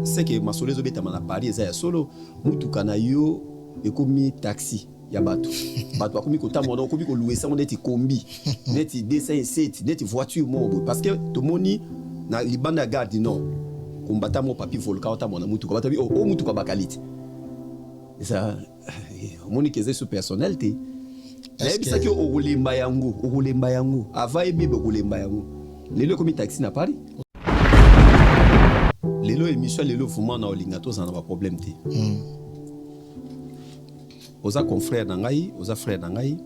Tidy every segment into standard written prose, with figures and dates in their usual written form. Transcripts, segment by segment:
C'est que ma solo zobeta mana Paris eza solo mutu kana yo ekomi taxi ya bato bato akomi kota mono komi ko louer ça on neti kombi neti D57 neti voiture mo parce que to moni na libanda garde non kombata mo papi volcan ta mona mutu ko batabi o mutu ko bakalite ça moni keze sous personnalité est-ce que o rolemba yango ava ebibe rolemba yango lelo komi taxi na Paris. Lelo émission lelo vraiment na olingato ça na pas problème té. Oza confrère na ngai, oza frère na ngai.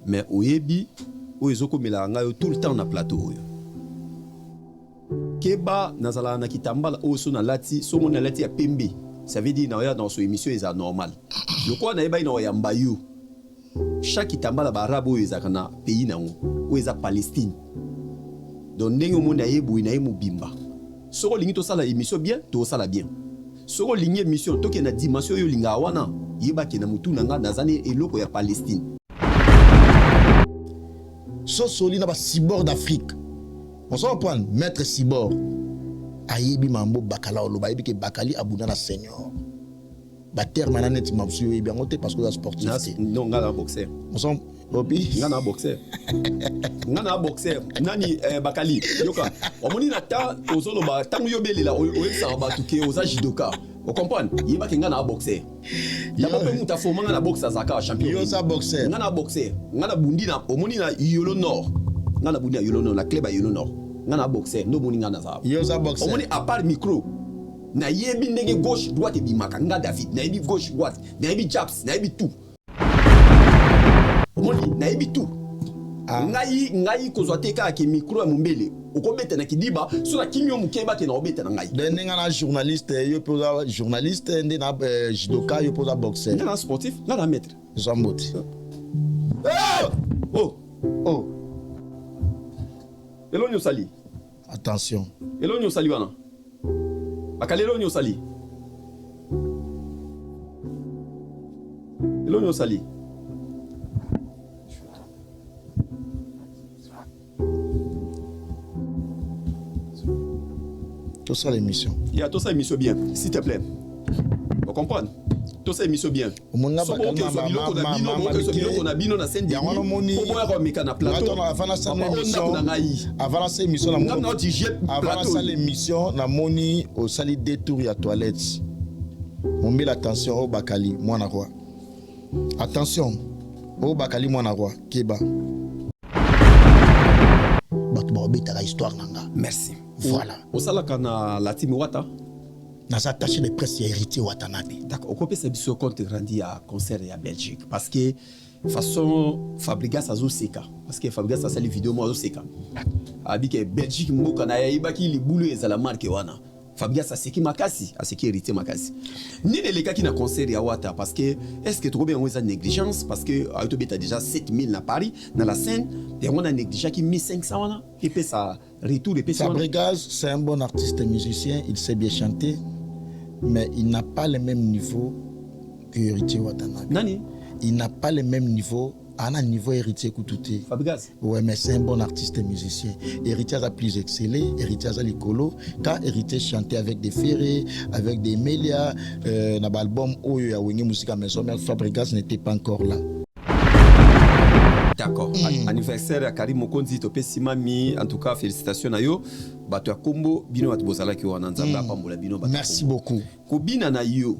Mais oyebi o ezoko mela ngai tout le temps na plateau yo. Keba nazala na kitambala o so na lati, so mo na lati ya pembe. Ça veut dire na ya dans so émission est normal. Le quoi na eba ina ya mbayo. Chaque kitambala ba arabo ezaka na pays na ngo, o eza Palestine. Donc ndenge mo na yebu ina yemu bimba. Soko lingi to sala émission bien, to sala bien. Soko lingi émission to ke na dimension yo linga wana, yeba ke na mutu nanga nazane eloko ya Palestine. So soli na ba cyborg d'Afrique. On s'en prend maître cyborg. Ayebi mambo bakala oloba yebi ke bakali abuna na senior. Ba terme na net mabsu yebi ngote parce que la sportif. Non, ngala boxeur. On s'en Obi ngana boxeur. Ngana boxeur. Nani bakali yoka. Omoni na ta ozolo ba tangu yobelela oyesa ba tuke oza judoka. Vous comprenez? Yeba ke ngana boxeur. Yaba pe muta fo ngana boxer zaka champion. Yo sa boxeur. Ngana boxeur. Ngana bundi na omoni na Yolo Nord. Ngana bundi na Yolo Nord, la club à Yolo Nord. Ngana boxeur, no moni ngana za. Yo sa boxeur. Omoni à part micro. Na yebi ndenge gauche droite e bimaka nga David, na yebi gauche droite, na yebi jabs, na yebi tout. Omoni na yebi tout. Ngai kozwa teka ke micro ya mumbele. Okobeta na kidiba, so na kimyo mukeba ke na obeta na ngai. Ndenge na journaliste, yo poza journaliste, ndenge na judoka, yo poza boxeur. Ndenge na sportif, nga na maître. Zamboti. Oh. Elonyo sali. Attention. Elonyo sali wana. Bakalelo nyo sali. Elonyo sali. Tout ça l'émission. Il y a tout ça émission bien, s'il te plaît. Vous comprenez? Tout ça émission bien. Avant l'émission, na moni au sali détour ya toilette. Mon mille attention au Bakali, moi na roi. Attention au Bakali, moi na roi. Keba. Histoire nanga. Merci. Voilà. Au salaka na la team Wata. Dans sa tâche de presse, il y a héritier Watanabe. D'accord. On peut se dire compte rendu à concert et à Belgique. Parce que façon Fabrigas Azo Seka. Parce que Fabrigas a sali vidéo moi Seka. Abike Belgique mboka na yibaki li boulot ezala marque wana. Fabrigas a seki makasi, a seki héritier makasi. Ni les cas qui na concert ya Wata parce que est-ce que trop bien on a négligence parce que a été déjà 7000 na Paris dans la scène et on a négligé qui 1500 wana et puis ça retour et puis Fabrigas c'est un bon artiste musicien, il sait bien chanter. Mais il n'a pas le même niveau que héritier Watanabe. Nani? Il n'a pas le même niveau. À un niveau héritier Koutouté. Fabrigas. Ouais, mais c'est un bon artiste musicien. Héritier a plus excellé, héritier a l'écolo. Quand héritier chantait avec des ferrés, avec des mélias, dans l'album où il y a une musique à maison, mais Fabrigas n'était pas encore là. D'accord. Anniversaire à Karim Mokonzi Topé Simami. En tout cas, félicitations à yo. Bato Kombo bino atbozala ki wana nzamba pambola bino bato. Merci beaucoup. Kobina na yo.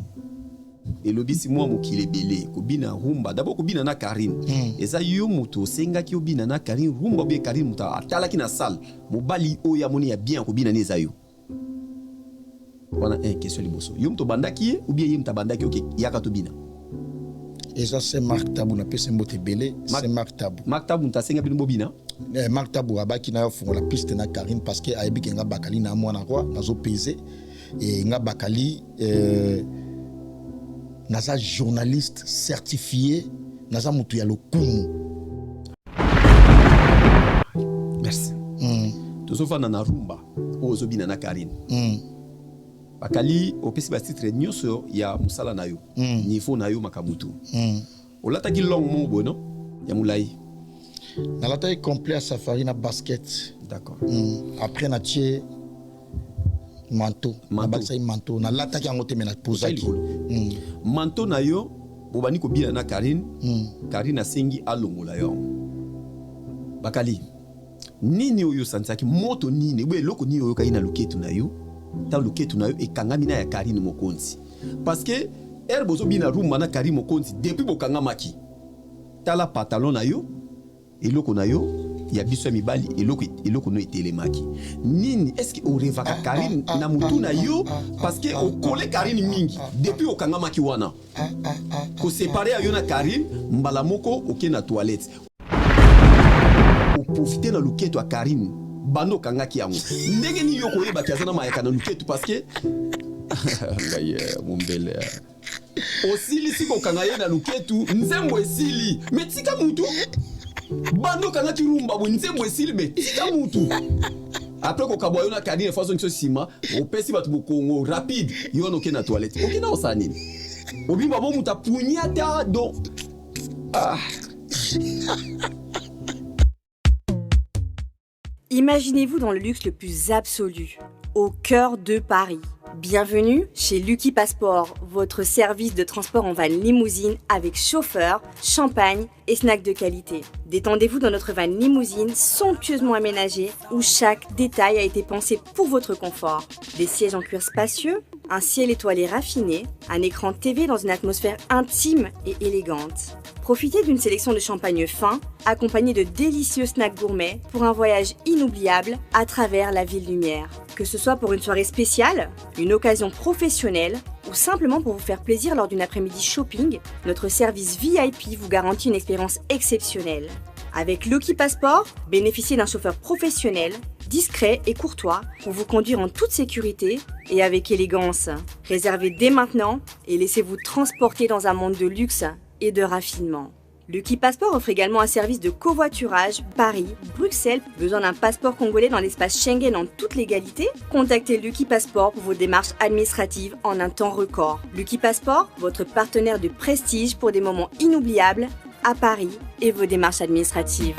Et le bisi moi mokile belé. Kobina rumba. D'abord kobina na Karim. Eza yo muto senga ki obina na Karim rumba be Karim muta atala ki na salle. Mobali o ya moni ya bien kobina neza yo. Wana question liboso. Yo muto bandaki ou bien yim tabandaki OK yaka tobina. Et ça, c'est Marc Tabou. On appelle ça Belé. C'est Marc Tabou. Marc Tabou, tu as signé Bobina? Marc Tabou, il a fait la piste de Karine parce qu'il a dit Bakali na moi na roi, na zo pesé. Et nga Bakali, na journaliste certifié, na za mutu ya lokumu. Merci. Tozofa na rumba, ozobina na Karine. Bakali opesi ba titre nyonso ya musala na yo niveau na yo makamutu olata ki long mo bono ya mulai na lata complet à safari na basket. D'accord. Après na tie manteau na lata ki angote mena posaki manteau na yo bobani ko bila na Karine Karine asengi alongola yo bakali nini oyo santaki moto nini bwe loko nini oyo kaina luketu na yo ta luketu na yo ekangami na ya Karine Mokonzi parce que bozo bina rumba na Karine Mokonzi depuis bokangamaki tala pantalon na yo eloko na yo ya biso mibali eloko no etelemaki nini est-ce que o revaka Karine na mutu na yo parce que o kole Karine mingi depuis okangamaki wana ko séparer yo na Karine mbala moko oke na toilette o profiter na luketo a Karine bando kangaki yango ndenge ni yo koyeba kiazana mayaka na luketo parce que mon bel osili siko kangaye na luketu nzembo esili metika mutu bando kanga kirumba bo nzembo esili metika mutu après ko kabwa yo na Karine façon nso sima opesi batu bokongo rapide yo no ke na toilette okina osani obimba bo muta punyata do Imaginez-vous dans le luxe le plus absolu, au cœur de Paris. Bienvenue chez Lucky Passport, votre service de transport en van limousine avec chauffeur, champagne et snacks de qualité. Détendez-vous dans notre van limousine somptueusement aménagée où chaque détail a été pensé pour votre confort. Des sièges en cuir spacieux, un ciel étoilé raffiné, un écran TV dans une atmosphère intime et élégante. Profitez d'une sélection de champagne fin, accompagné de délicieux snacks gourmets pour un voyage inoubliable à travers la ville lumière. Que ce soit pour une soirée spéciale, une occasion professionnelle ou simplement pour vous faire plaisir lors d'une après-midi shopping, notre service VIP vous garantit une expérience exceptionnelle. Avec Lucky Passport, bénéficiez d'un chauffeur professionnel, discret et courtois pour vous conduire en toute sécurité et avec élégance. Réservez dès maintenant et laissez-vous transporter dans un monde de luxe et de raffinement. Lucky Passport offre également un service de covoiturage Paris, Bruxelles. Besoin d'un passeport congolais dans l'espace Schengen en toute légalité? Contactez Lucky Passport pour vos démarches administratives en un temps record. Lucky Passport, votre partenaire de prestige pour des moments inoubliables à Paris et vos démarches administratives.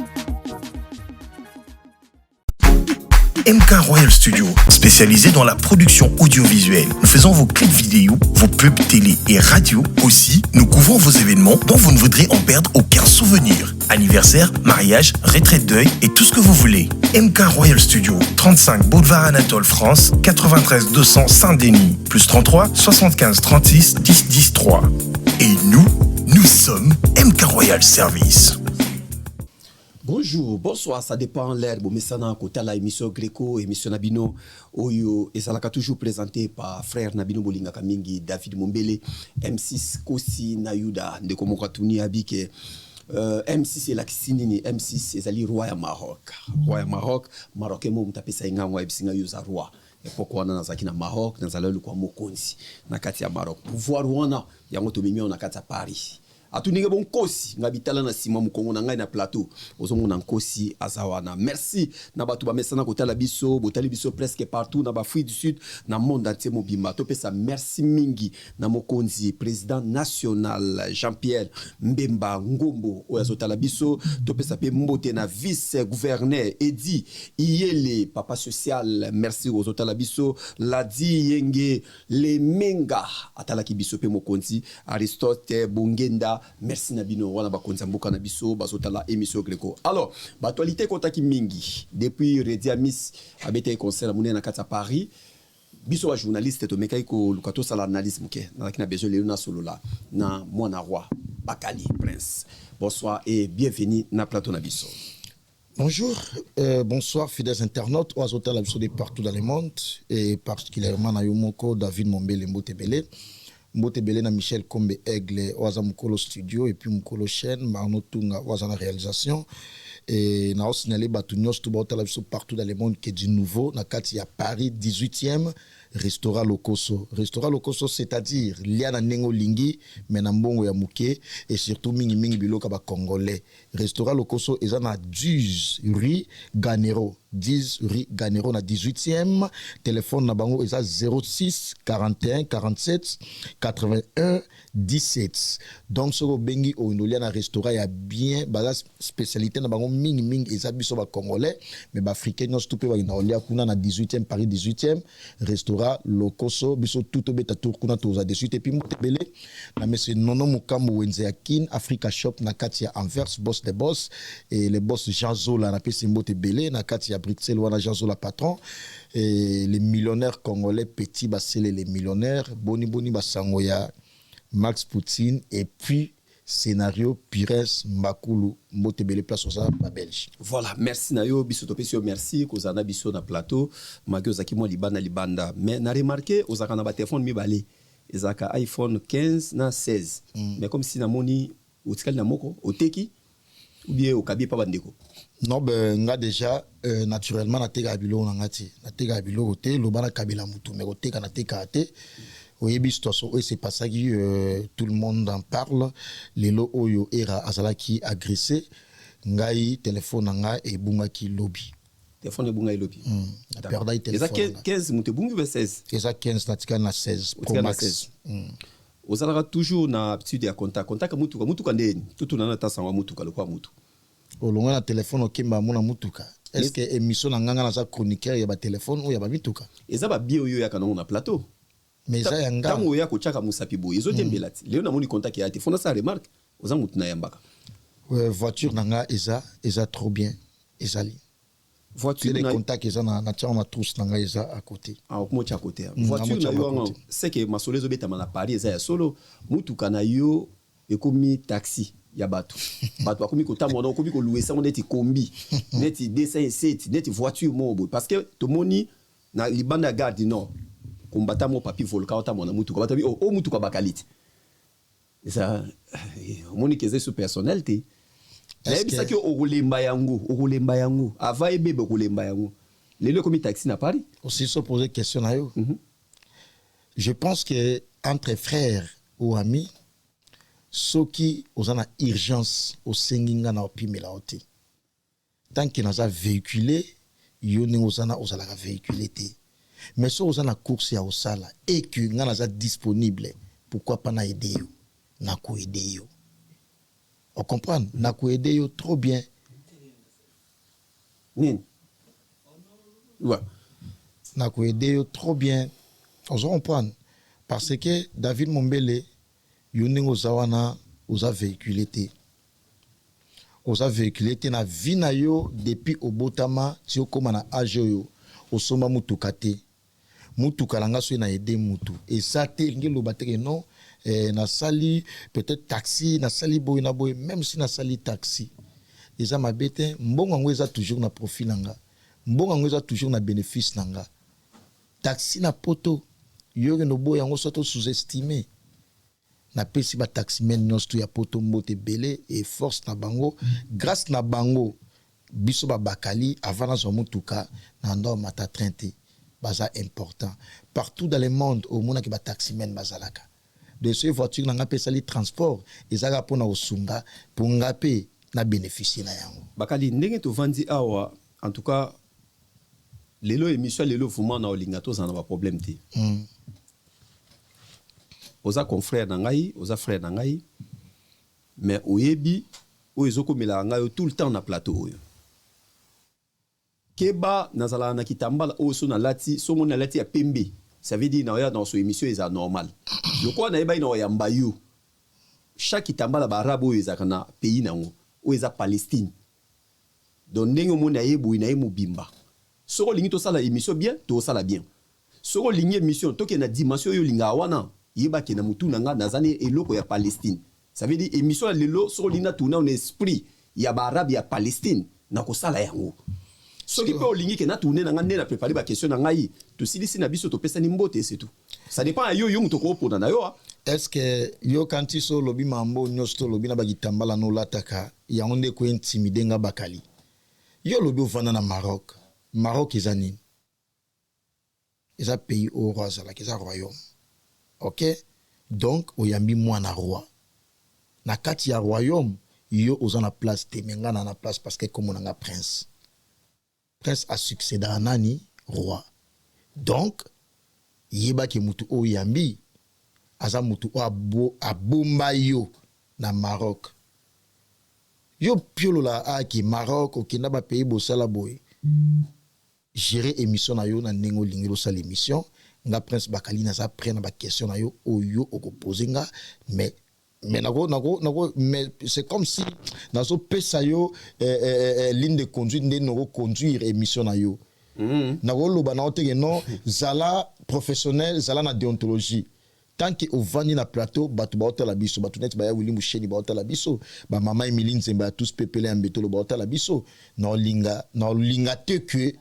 MK Royal Studio, spécialisé dans la production audiovisuelle. Nous faisons vos clips vidéo, vos pubs télé et radio. Aussi, nous couvrons vos événements dont vous ne voudrez en perdre aucun souvenir. Anniversaire, mariage, retraite deuil et tout ce que vous voulez. MK Royal Studio, 35 Boulevard Anatole France, 93 200 Saint-Denis, plus 33 75 36 10 10 3. Et nous sommes MK Royal Service. Bonjour, bonsoir, ça dépend l'heure. Bon, mais ça n'a côté la émission Greco, émission Nabino, Oyo, et ça l'a toujours présenté par frère Nabino Bolinga Kamingi, David Mombele, M6 Kosi Nayuda, de Komokatuni Abike. M6 c'est la Kisinini, M6 c'est ali roi Maroc. Roi Maroc, Marocain mo mtape sa inga mwa ebisinga yuza roi. Et pourquoi on a zaki na Maroc, dans la kwa Mokonzi, na kati ya Maroc. Pouvoir wana, yango to mimi on a kati ya Paris. Atuninga bon kosi ngabitala na sima mukongo na ngai na plateau ozomo na nkosi azawana merci na batu ba mesana kotala biso botali biso presque partout na ba Afrique du Sud na monde entier mobimba to pesa merci mingi na mokonzi président national Jean-Pierre Mbemba Ngombo oyazotala biso to pesa pe mbote na vice gouverneur Edi Iyele papa social merci ozotala biso Ladi Yenge le menga atala ki biso pe mokonzi Aristote Bongenda merci Nabino wana bakonza mboka na biso bazotala émission Greco. Alors, actualité kontaki mingi depuis Redi Amis abete concert mune na kata Paris. Biso wa journaliste to mekai ko lukato sala analyse ke na kina besoin le na solo la na mwana roi Bakali Prince. Bonsoir et bienvenue na plateau na biso. Bonjour, bonsoir fidèles internautes, oazota la biso de partout dans le monde et particulièrement na Yomoko David Mombele Mbotebele. Mbotebele na Michel Kombe Aigle oaza mukolo studio et puis mukolo chaîne Marno Tunga oaza na réalisation et na signalé batu nyos tout bota la biso partout dans le monde qui est du nouveau na kati à Paris 18e Restaurant Lokoso. Restaurant Lokoso c'est-à-dire liana nengo lingi menambongo ya muke et surtout mingi biloka ba congolais. Restaurant Lokoso eza na 10 rue Ganero. 10 rue Ganero na 18e. Téléphone na bango eza 06 41 47 81 17. Donc ce bengi o inolia na restaurant ya bien baza spécialité na bango mingi eza biso ba congolais mais ba africain nyos tout pe ba inolia kuna na 18e Paris 18e restaurant Lokoso biso tout beta tour kuna toza 18 et puis motebele na monsieur Nono Mukambo wenze ya Kin Africa Shop na kati ya Anvers boss de boss et le boss Jean Zola na pesi motebele na kati ya Bruxelles wana Jean Zola patron et les millionnaires congolais petit basele les millionnaires boni basango ya Max Poutine et puis scénario Pires Mbakulu Motebele place aux ba Belge. Voilà, merci Nayo biso topesio merci kozana biso na plateau magyo zaki mo libanda mais na remarqué ozaka na ba téléphone mibale ezaka iPhone 15 na 16 mais comme si na moni otikali na moko oteki ou bien okabi pa bandeko. Non ben nga déjà naturellement na teka bilo na ngati na teka bilo te lobana kabila mutu mais oteka na teka te. Oui, c'est pas ça que tout le monde en parle. Les lots oyo era azalaki agressé. Ngai téléphone nga et bunga ki lobby. Téléphone bunga lobby. La perdai téléphone. Eza 15 muté bunga ou 16. Eza 15 natika na 16 Pro Max. Ozalaka toujours na habitude ya contact mutuka ndeni. Tutu na tasa wa mutuka lokwa mutu. Olonga na téléphone okemba mona mutuka. Est-ce que émission na nganga na za chroniqueur ya ba téléphone ou ya ba mituka? Eza ba bio yo ya kanongo na plateau. Mais ça yanga tango ya ko chaka musapi boy ezo tembelati leo na moni contact ya te fona sa remarque oza mutu na yambaka voiture nanga eza trop bien ezali voiture les contacts eza na tia na tous nanga eza à côté mo cha côté voiture na yo c'est que masolezo beta na Paris eza ya solo mutu kana yo ekomi taxi ya bato akomi kota mono komi ko louer ça on est combi net D57 net voiture mo parce que to moni na libanda gare du nord kombata mo papi volka ota mona mutuka batabi o mutuka bakalite ça moni keze su personnalité est-ce que okolemba yango ava ebebe okolemba yango lelo komi taxi na Paris aussi se poser question na yo je pense que entre frères ou amis soki ozana urgence au senginga na opimela oti tant que naza véhiculé yo ni ozana ozala véhiculé te. Mais si vous avez une course à Osala et que vous êtes disponible, pourquoi pas aider vous? Nako aider vous. On comprend? Nako aider vous trop bien. Ouais. Nako aider vous trop bien. On comprend? Parce que David Mombele, yoni ozawana oza véhiculé te. Oza véhiculé te na vie na yo depuis obotama ti okoma na âge yo osomba mutuka te. Mutuka langa so na aider mutu et ça te ngelo bateke non na sali peut-être taxi na sali boy na boy même si na sali taxi eza mabete mbongo ngo eza toujours na profit nanga mbongo ngo eza toujours na bénéfice nanga taxi na poto yoge no boy yango soto sous-estimé na pesi ba taxi men nosto ya poto mbote belé et force na bango grâce na bango biso ba bakali avant na zo mutuka na ndo mata trente baza important partout dans le monde au monde qui ba taximen bazalaka de ces voitures na ngapesa li transport ezaka pona osunga pour ngape na bénéficier na yango bakali ndenge to vandi awa en tout cas lelo émission lelo vraiment na olinga to zana ba problème te oza confrère na ngai oza frère na ngai mais oyebi o ezoko mela ngai tout le temps na plateau oyo Keba nazala na kitambala oso na lati so mona lati ya pembe ça veut dire na ya dans son émission est normal le quoi na eba ina ya mbayu chaque kitambala ba arabo ezaka na pays nango o eza Palestine donc ndenge mona yebu ina emu bimba soko lingi to sala émission bien to sala bien soko lingi émission to ke na dimension yo linga wana yeba ke na mutu nanga nazani eloko ya Palestine ça veut dire émission lelo soko linga tourner en esprit ya ba arabe ya Palestine na ko sala yango. Ce qui peut olingi que na tourner na ngane na préparer ba question na ngai to silisi na biso to pesa ni mbote c'est tout ça dépend à yo muto ko pona na yo est-ce que yo kanti so lobi mambo nyosto lobi na bagitambala no lataka ya onde ko intimider nga bakali yo lobi ovanda na Maroc ezani eza pays au roi za la keza royaume OK donc oyambi mwana roi na kati ya royaume yo ozana place te menga na place parce que comme on a prince Prince a succédé à nani roi. Donc yeba ki mutu o yambi aza mutu o abomba yo na Maroc. Yo piolo la a ki Maroc o kina ba pays bosala boy. Gérer émission na yo na nengo lingelo sa l'émission nga Prince Bakali na za prendre ba question na yo o yo o ko poser nga mais c'est comme si nazo pesa yo ligne de conduite ne no conduire émission na yo. Nago loba na otege non zala professionnel zala na déontologie. Tant que au vandi na plateau batu ba hôtel biso batu net ba ya Willy Musheni ba hôtel biso ba mama Emily Nzemba tous pepele ambeto lo ba hôtel biso na linga te que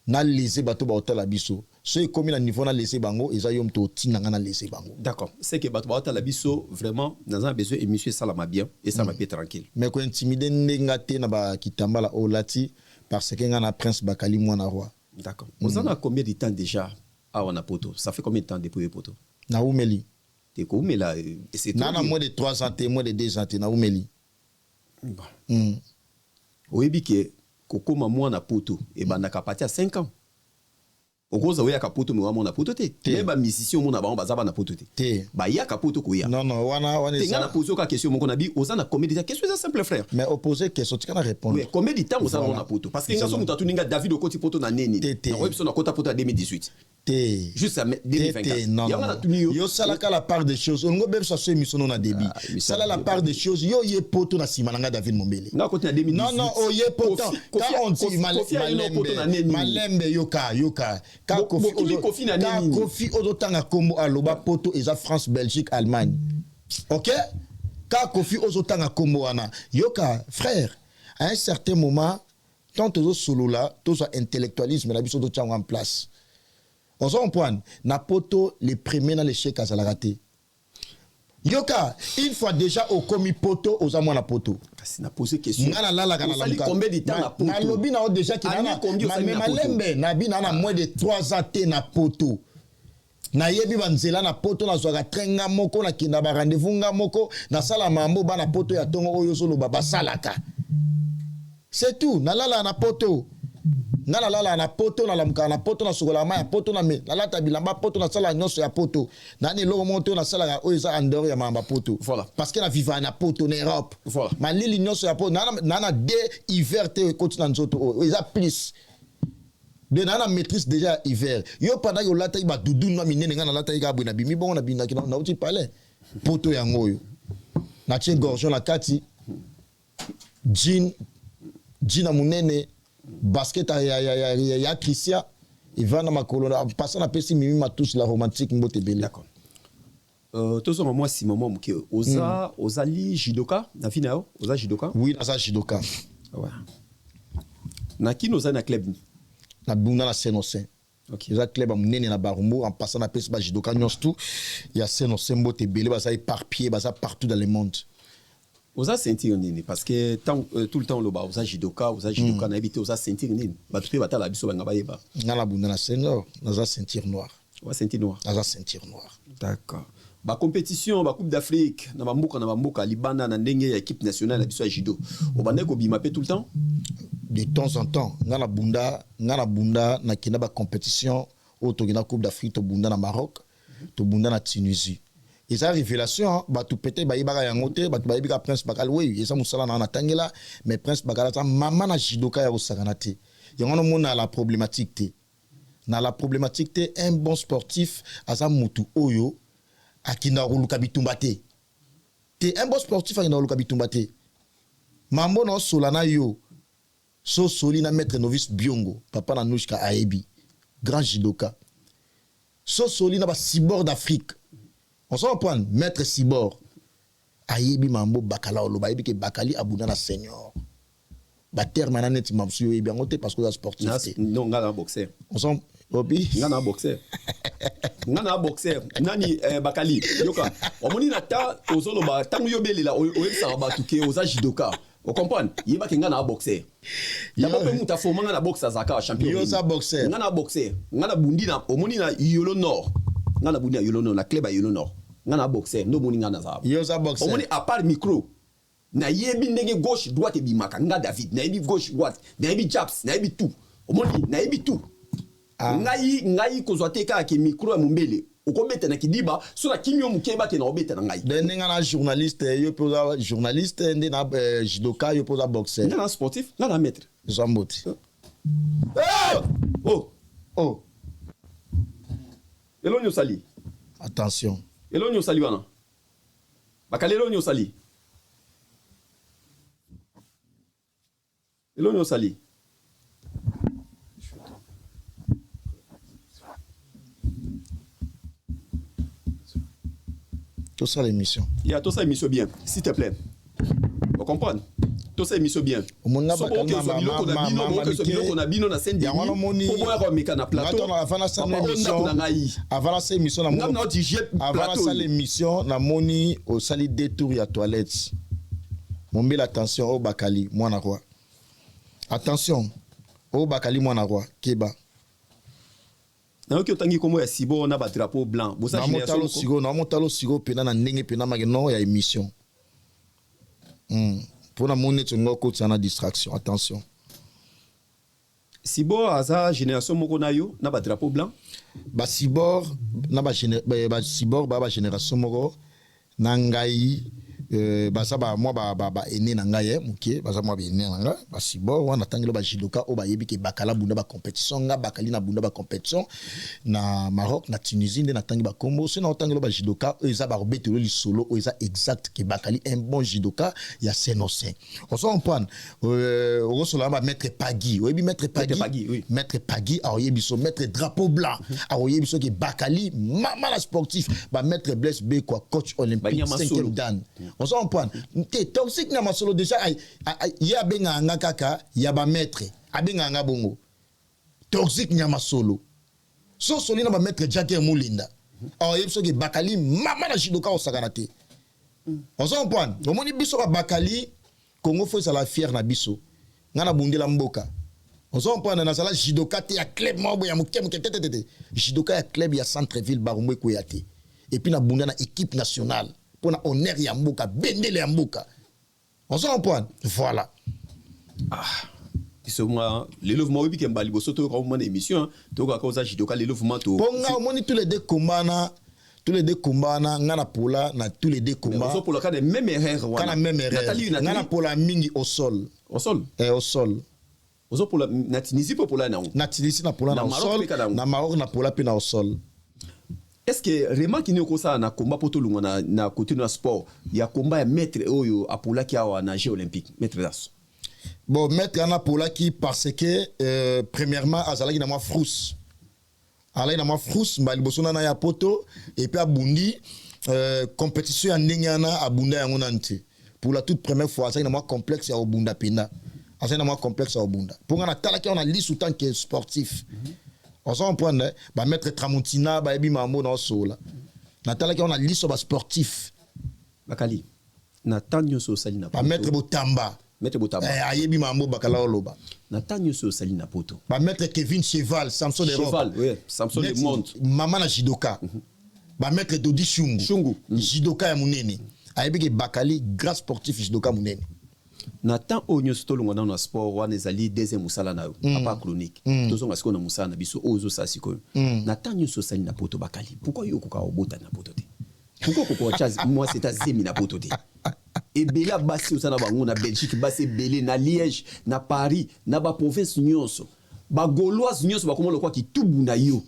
na laisser bateau ba hôtel biso so e comme na niveau na laisser bango eza yom to tinanga na laisser bango. D'accord, c'est que bateau ba hôtel biso vraiment dans un besoin émission ça la ma bien et ça m'a bien tranquille. Mais ko intimider ndenga te na ba kitambala o lati parce que nga na Prince Bakali moi na roi. D'accord. Vous en a combien de temps déjà à Wanapoto? Ça fait combien de temps depuis Poto? Na Oumeli. T'es quoi Oumela? C'est na moins de 3 ans, moins de 2 ans na Oumeli. Bon. Oyebi ke kokoma mwana poto e bandaka pati à 5 ans. Okoza oya kapoto me wa mwana poto te. Mais ba musicien mona ba bazaba na poto te. Ba ya kapoto ko ya. Non wana ça. Na poser ka question moko na bi oza na combien de temps? Qu'est-ce que c'est simple frère? Mais opposer question tu kana répondre. Oui, combien de temps oza na poto? Parce que ngaso mutatu ninga David Okoti poto na neni. Na webso na kota poto à 2018. Juste à 2024. Yo salaka la part des choses. On go bebso so émission na débit. Sala la part des choses. Yo ye poto na simananga David Mombele. Na kota 2018. Non, ye poto. Quand on dit malembe yoka. Ka Kofi Ozotanga Kombo aloba poto eza France, Belgique, Allemagne. OK? Ka Kofi Ozotanga Kombo ana. Yoka, frère, à un certain moment, tant que solo là, tout ça intellectualisme la biso de en place. On s'en point, na poto les premiers dans l'échec à la raté. Yoka, une fois déjà au commis poto aux amants la poto. Si na posé question. Ngana la combien de temps na poto? Na lobi na déjà qui na malembe na bi na moins de 3 ans na poto. Na yebi banzela na poto na zoga trenga moko na kinda ba rendez-vous nga moko na sala mambo ba na poto ya tongo oyo solo baba salaka. C'est tout, na lala na poto. Ngana lala na poto na lamka na poto na sokola ma ya poto na me na lata bilamba poto na sala nyonso ya poto na ni lo monto na sala ya oyo za andor ya mamba poto. Voilà. Parce que na viva na poto en Europe. Voilà. Ma lili nyonso ya poto na de hiver te continent nzoto oyo eza plus de na maîtrise déjà hiver. Yo pendant yo lata ba dudu na minene ngana lata ka bwina bimi bongo na bina kina na uti palais. Poto ya ngoyo. Na tie gorgeon la kati. Jean na munene basket ya Christian Ivan Makolo passant na pesi mimi matouche la romantique mbote belé. D'accord. Tous moi si maman muke ozali judoka na finao oza judoka? Oui, na judoka. Ouais. Na kino za na club ni? Na bunda na Senocé. OK. Za club munene na Barumbo en passant na pesi ba judoka nyonso tout ya Senocé mbote belé ba ça éparpillé ba ça partout dans le monde. Oza sentir nini parce que tout le temps lo ba oza judoka na éviter oza sentir nini ba tout pe batala biso banga bayeba na la bunda na senior na za ceinture noire wa ceinture noire na za ceinture noire. D'accord. Ba compétition ba coupe d'Afrique na bamboka libanda na ndenge ya équipe nationale biso ya judo o bande ko bima pe tout le temps de temps en temps na bunda na kina ba compétition au tokina coupe d'Afrique to bunda na Maroc to bunda na Tunisie. Et ça révélation ba tout pété ba ibaka yangote ba ba ibika Prince Bakali oui ça musala na tangela mais Prince Bakali ça maman na judoka ya osakanate yango mona la problématique te un bon sportif asa mutu oyo akinda ruluka bitumbate te un bon sportif akinda ruluka bitumbate mambo no solana yo so solina maître novice Biongo papa na Nouchka Aebi grand judoka so solina ba cyborg d'Afrique. On s'en prend maître Cibor ayebi mambo bakala oloba yebi ke bakali abuna na senior ba terme na net mamsu yebi ngote parce que la sportif non ngana boxeur on s'en obi ngana boxeur nani bakali yoka omoni na ta ozoloba tangu yobelela oyebisa ba tuke oza judoka o comprendre yeba ke ngana boxeur ya ba pe muta foma ngana boxer zaka champion yo za boxeur ngana boxeur ngana bundi na omoni na Yolo Nord ngana bundi ya Yolo Nord la club ya Yolo Nord ngana boxer ndo moni ngana za yo za boxer omoni à part micro na yebi ndenge gauche droite e bimaka nga David na yebi gauche droite na yebi jabs na yebi tout omoni nayebi tout ngai kozwa te kaka ke micro ya mombele okobeta na kidiba so na kimio mukeba ke na obeta na ngai de nga na journaliste yo poza journaliste ndi na judoka yo poza boxeur nga na sportif nga na maître zamboti oh elonyo sali attention elonyo sali wana bakali elonyo sali elonyo sali tout ça l'émission tout ça émission bien s'il te plaît vous comprenez tout ça émission bien avant ça l'émission na moni au sali détour ya toilette mon bel attention au bakali mwana roi attention au bakali mwana roi keba na oki otangi komo ya sibo na ba drapeau blanc bosa génération sigo na motalo sigo pena na ndenge pena mageno ya émission pour na moni tongo ko tsana distraction attention sibo aza génération moko na yo na ba drapeau blanc ba sibor na ba sibor ba génération moko na ngai baza ba moi ba ene na ngai muke baza moi ba ene na ngai ba sibor wana tangelo ba jidoka o ba yebi ke bakala bunda ba compétition nga bakali na bunda ba compétition na Maroc na Tunisie na tangi ba kombo se na tangelo ba jidoka eza ba robetelo li solo eza exact ke bakali un bon jidoka ya senocin on s'en prend o solo ba maître Pagui o yebi maître Pagui oui maître Pagui a yebi so maître drapeau blanc a yebi so ke bakali mala sportif ba maître Blaise B quoi coach olympique 5e dan on s'en prend te toxique na masolo déjà ya benga nga kaka ya ba maître abenga nga bongo toxique nyama solo so soli na ba maître Jacques Moulinda yebso ke bakali mama na jidoka osakana te on s'en prend omoni biso ba bakali Congo faut ça la fier na biso nga na bundela mboka on s'en prend na sala jidoka te ya club mabo ya mukem tete jidoka ya club ya Centreville Barumwe ko yate et puis na bunda na équipe nationale pour na honneur ya mboka bendele ya mboka on s'en prend voilà c'est moi l'élèvement oui que mbali boso to ko mon émission to ko cause jidoka l'élèvement to ponga moni tous les deux combats ngana pola na tous les deux combats so pour le cas de même erreur wana même erreur ngana pola mingi au sol au sol ozo pour la na Tunisie pour la na Tunisie na pola na au sol na Maroc na pola pe na au sol. Est-ce que vraiment qui ne ko ça na combat poto lunga na côté na sport ya combat ya maître oyo apola ki a na jeux olympique maître das bon maître ana pola ki parce que premièrement azalaki na moi frous ala na moi frous mbali bosona na ya poto et puis abundi compétition ya ndengana abunda yango nante pour la toute première fois ça na moi complexe ya obunda penda ça na moi complexe ya obunda pour na tala ki on a liste autant que sportif on s'en prend ba maître Tramontina ba ebi mambo na sola na tala ki on a liste ba sportif bakali na tanyo so sali na ba maître Botamba ayebi mambo bakala oloba na tanyo so sali na poto ba maître Kevin Cheval Samson de Cheval oui Samson de Monde mama na jidoka ba maître Dodi Shungu jidoka ya munene ayebi ke bakali grand sportif jidoka munene na tan onyo stolongo na sport wana ezali deuxième musala na yo pas chronique tozonga siko na musala na biso ozo sa siko na tanyo so sali na poto bakali pourquoi yo koka obota na poto te pourquoi koko chaz moi c'est à zemi na poto te et bela basi osana bango na Belgique basi belé na Liège na Paris na ba province nyonso ba gauloise nyonso ba komolo kwa kitubu na yo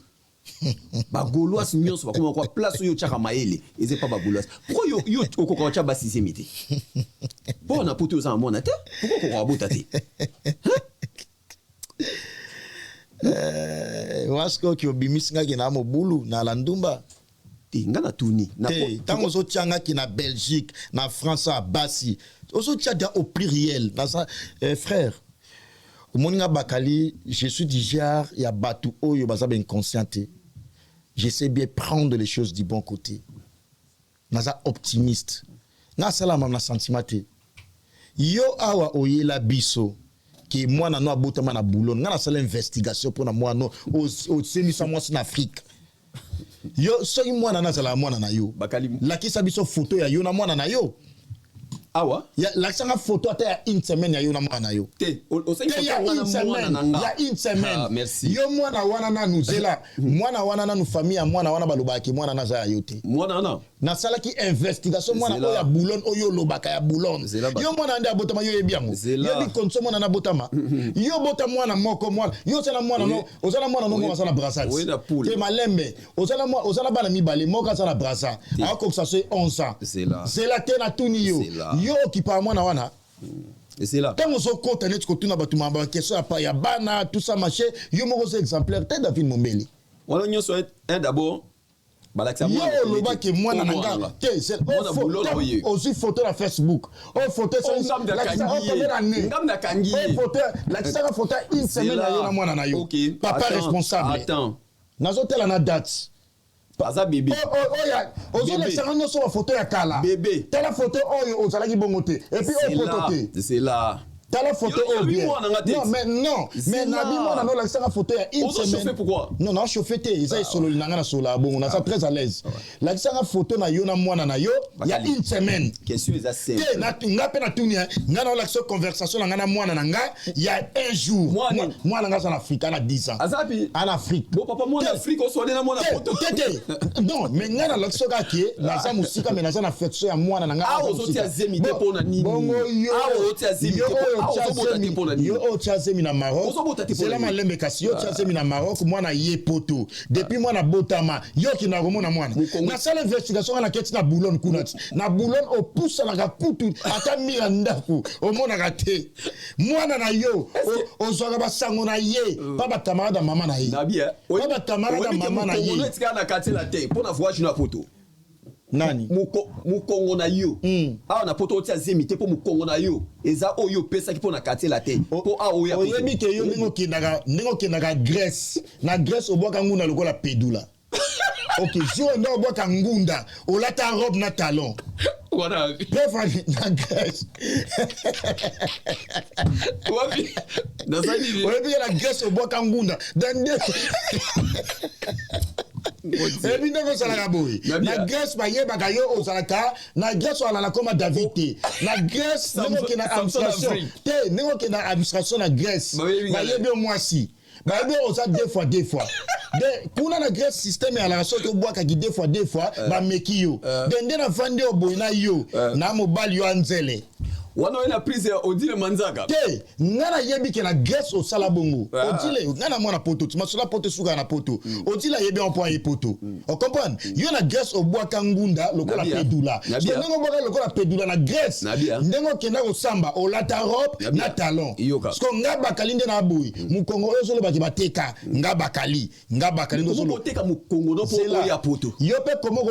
ba gauloise nyonso ba komolo kwa place yo chaka maele eze pas ba gauloise pourquoi yo okoko cha basi zemi te pour na poto osana mona te pourquoi koko abota te wasko ki obimisnga ki na mobulu na landumba nga na tuni na tango zo tianga ki na Belgique na France à Bassi ozo tia au pluriel dans ça frère moninga bakali je suis du genre ya batu oyo baza ben conscienté je sais bien prendre les choses du bon côté naza optimiste na sala mam na sentiment yo awa oyela biso ki mwana no abotama na boulot nga na sala investigation pour na mwana au semisa moi en Afrique yo soki mwana nazala mwana na yo bakali lakisa biso photo ya yo na mwana na yo Ah ouais? Il y a l'accent photo à une semaine ya yo na mwana yo. Il y a une semaine. Ah, merci. Yo mwana wana na nuzela, mwana wana na nu famille mwana wana balobaki mwana na za yote. Mwana na. Na sala ki investigation mwana o ya Boulogne oyo lobaka ya Boulogne. Yo mwana nda botama yo ebiango. Yo bi konso mwana na botama. Yo bota mwana moko mwana. Yo sala mwana no, ozala mwana no mwana sana brassard. Te malembe. Ozala bana mibale moka sana brassard. Ako ça c'est 11 ans. C'est là tena tuni yo. Yo okipa mwana wana. Et c'est là. Quand on se compte net ko tuna batu mamba question ya bana tout ça marché, yo moko c'est exemplaire te David Mombeli. Wala nyo so un d'abord. Yo loba ke mwana nanga te c'est aussi photo na Facebook. Oh photo ça ngam na kangi. Oh photo la kisaka photo une semaine na yo na mwana na yo. Papa responsable. Attends. Nazo tela na date. Aza bébé. Ya ozole sanga so photo ya kala. Bébé. Tela photo oyo ozala ki bongote. Et puis photo te. C'est là. T'as la photo au bien. Mais Nabi moi non la photo il y a une semaine. Chauffé pourquoi? Non chauffé te, ils ont solo na sola bon, on a ça très à l'aise. La photo na yo na mwana na yo, il y a une semaine. Question est assez simple. Na pe na tunia, ngana la conversation na mwana na nga, il y a un jour. Moi na en Afrique na 10 ans. Azapi en Afrique. Bon papa moi en Afrique on soit na mwana photo. Non, mais ngana la soka ki na sa musika mais na sa na affection ya mwana na nga. Ah ozotia zemite pona nini? Bongo yo. Ah ozotia zemite. Yo otiazemi na Maroc c'est la malembe kasi yo otiazemi na Maroc mwana ye poto depuis mwana botama yo ki na komona mwana na sala investigation na keti na Boulogne kunati na Boulogne opusa na kutu ata miranda o mona kate mwana na yo ozwaka basango na ye pa ba camarade mama na ye pa ba camarade mama na ye on est na kati la terre pour na voyage na poto nani mukongo na yo awa na poto otia zemite po mukongo na yo eza oyo pesa ki po na quartier la terre po a oya po yebi ke yo ningo kindaka Grèce na Grèce obwaka ngunda lokola pedula OK jo ndo obwaka ngunda olata robe na talon voilà bref na Grèce wapi na sani webi la Grèce obwaka ngunda dande ebi ndeko salaka boy na Grèce ba yebaka yo ozalaka na Grèce ala na koma David na Grèce ndeko ke na administration te ndeko ke na administration na Grèce ba yebi mwasi ba yebi oza deux fois de kuna na Grèce système ya la soto bwaka ki deux fois ba meki yo dende na vande oboy na yo na mobile yo anzele wana ina prise Odile Manzaka te ngana yebi ke na Grèce au sala bongo Odile ngana mwana poto tu masola poto suka na poto Odile yebi on point poto on comprend yo na Grèce au bois kangunda lokola pedula ndengo boka lokola pedula na Grèce ndengo kenda ko samba o lata robe na talon sko ngaba kalinde na boy mukongo ozo le baki bateka ngaba kali ndo solo boteka mukongo no po ya poto yo pe komo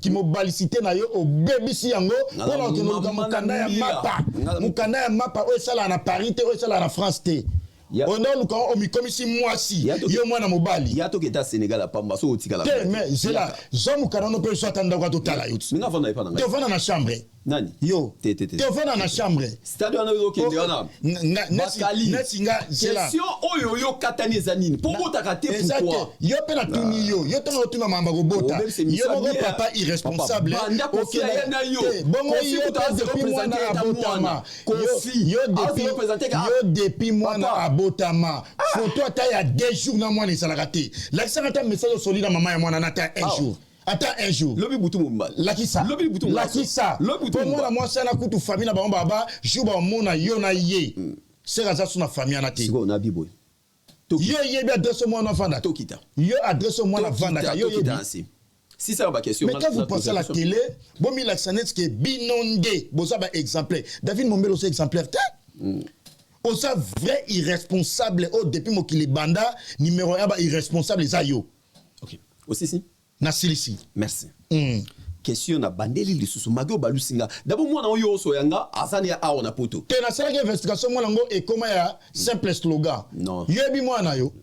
ki mobalicité na yo o bebisi yango pona ke no mukanda ya mapa mukanda ya mapa o sala na Paris te o sala na France te ono luka o mikomisi mwasi yo mwana mobali ya to keta Sénégal a pamba so otikala te mais c'est là zo mukana no pe so atanda kwa totala yo minga vana ipa nanga te vana na chambre nani yo te vana na chambre stade wana yo kende wana nesinga c'est là question oyo katani zanini po bota kate pourquoi yo pe na tuni yo tango tuna mamba ko bota yo mo papa irresponsable OK na yo bongo yo depuis mwana abotama yo depuis mwana abotama photo ata ya 2 jours na mwana isalaka te la kisaka message solide na mama ya mwana na ta 1 jour attends un jour lobi butu mumbal lakisa pour moi moi ça na kutu famille na baba jour ba mona yo na ye c'est ça sur na famille na te siko na biboy yo ye bi adresse moi na vanda tokita yo adresse moi na vanda yo ye si ça va question mais quand vous pensez à la télé bon mi l'axanet que binondé bon ça va exemplaire David Mombelo c'est exemplaire on ça vrai irresponsable au depuis mo kili banda numéro 1 ba irresponsable ça yo OK aussi si na silisi merci question na bandeli lisusu mago balusinga d'abord moi na oyo so yanga azani ya aona poto te na sala investigation moi nango e koma ya simple slogan non yebi moi na yo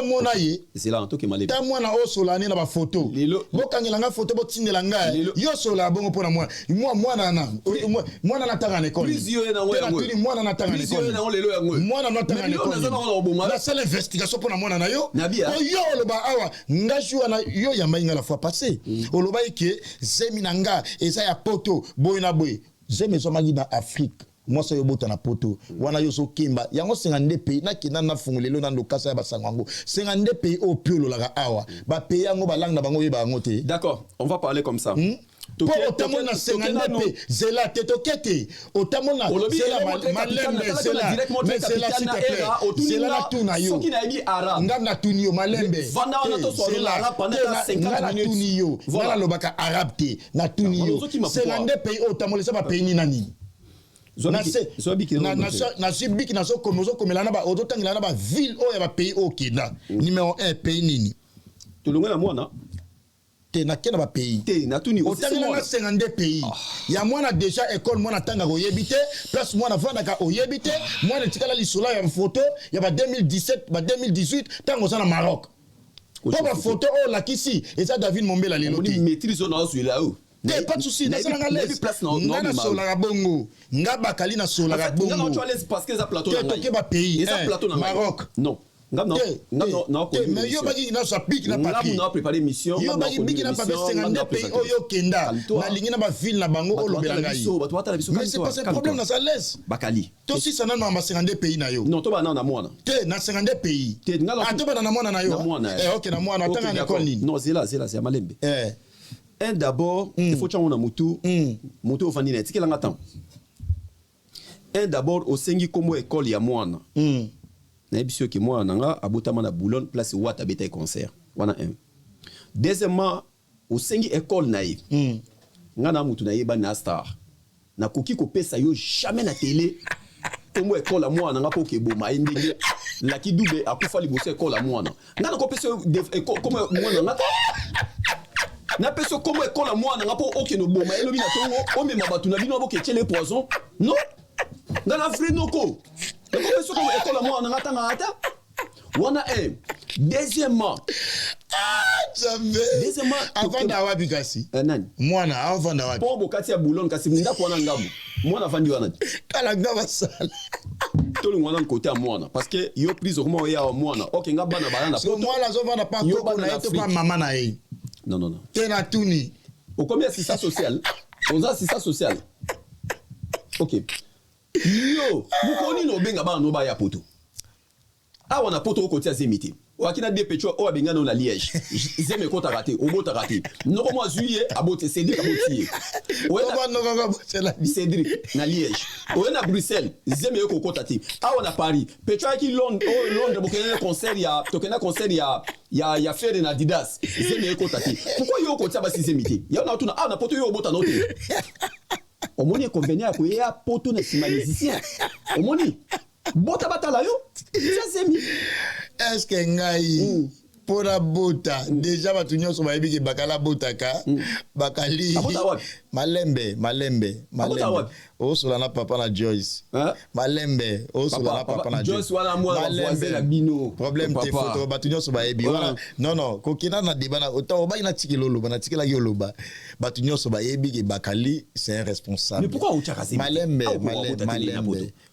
mona ye c'est là en tout cas malé ta moi na o solani na ba photo bokangela nga photo botindela nga yo sola bongo pona moi na tanga na école plus yo na yo moi na tanga na école moi na tanga na école la seule investigation pona moi na yo yo lo ba awa nga joua na yo ya mainga la fois passée o lo ba ke zeminanga eza ya poto boy na boy j'aime ça magi dans Afrique moi ça yobota na poto wana yo so kimba yango 52 pays na kina na fungolelo na lokasa ya basangango 52 pays au piolo la awa ba pays yango ba langue na bango yeba yango te. D'accord, on va parler comme ça. Pour autant na 52 pays zela tetokete autant na zela malembe zela mais zela s'il te plaît zela na tuna yo soki na yebi arabe nga na tuni yo malembe vanda wana to so la arabe pendant 50 minutes tuni yo na lobaka arabe te na tuni yo 52 pays autant mo lesa ba pays ni nani na subiki na so komozo komela na ba odotangila na ba ville o ya ba pays o kina numéro 1 pays nini tolonga mwana te na kena ba pays te na tuni otangila na 52 pays ya mwana déjà école mwana tanga ko yebite plus mwana vanda ka oyebite mwana tikala lisula ya photo ya ba 2017 ba 2018 tango sana Maroc po ba photo o la kisi eza David Mombela lelo ti maîtrise on a celui là pas de souci na sala ngale na na sola bongo nga bakali na sola bongo nga tu à l'aise parce que ça plateau na ke ba pays et ça plateau na Maroc non non mais yo bagi na sa pique na papier on a préparé mission yo bagi biki na papier 52 pays oyo kenda na lingi na ba ville na bango o lobela ngai mais c'est pas un problème na sa laisse bakali to si ça na 52 pays na yo non to ba na mwana te na 52 pays te to ba na mwana na yo OK na mwana tanga na école nini non c'est là c'est malembe un d'abord il faut tchanga na mutu mutu ofandi na tikela ngata un d'abord au sengi comme école ya mwana na ebisio ki mwana nga abotama na Boulogne place wata beta concert wana un deuxièmement au sengi école na ye nga na mutu na yeba na star na koki ko pesa yo jamais na télé comme école ya mwana nga po ke boma ndenge la ki dube akufa liboso école ya mwana nga na ko pesa comme mwana nga na peso comme école à moi na po okeno boma elobi na tongo o me mabatu na bino boke tchele poison non dans la vraie noko na peso comme école à moi na tanga ata wana deuxièmement deuxièmement avant d'awa bikasi nani mwana avant d'awa po bokati ya Boulogne kasi minda ko na ngamu mwana vandi wana kala ngaba sala to le mwana côté à mwana parce que yo prise comment ya mwana OK nga bana balanda so mwana zo vanda pa ko na yeto pa mama na ye. Non. Tena tuni. Au combien assistance sociale? On a assistance sociale. OK. Yo, vous connaissez no benga ba no ba ya poto. Ah on a poto au côté azemiti. O akina de pecho o abenga no la Liège. Zeme ko raté, o bota raté. No ko mo juillet abote Cédric abotier. O na Cédric na Liège. O na Bruxelles, zeme ko kotati. Ah on a Paris. Pecho aki Londres bokena concert ya tokena concert ya faire na Adidas. Zeme ko tati. Pourquoi yo ko tia ba sizemiti? Ya na tuna ah na poto yo bota note. Omoni convenir ko ya poto na simalisicien. Omoni bota batala yo. Zemi. Est-ce que ngai pour la bota déjà batunyo so bayebi ke bakala botaka bakali malembe o sola na papa na Joyce malembe o sola na papa na Joyce wana moi voisin la bino problème te photo batunyo so bayebi wana non kokina na debana autant o ba ina tikilolo bana tikela yoloba batunyo so bayebi ke bakali c'est un responsable mais pourquoi o tchakasi malembe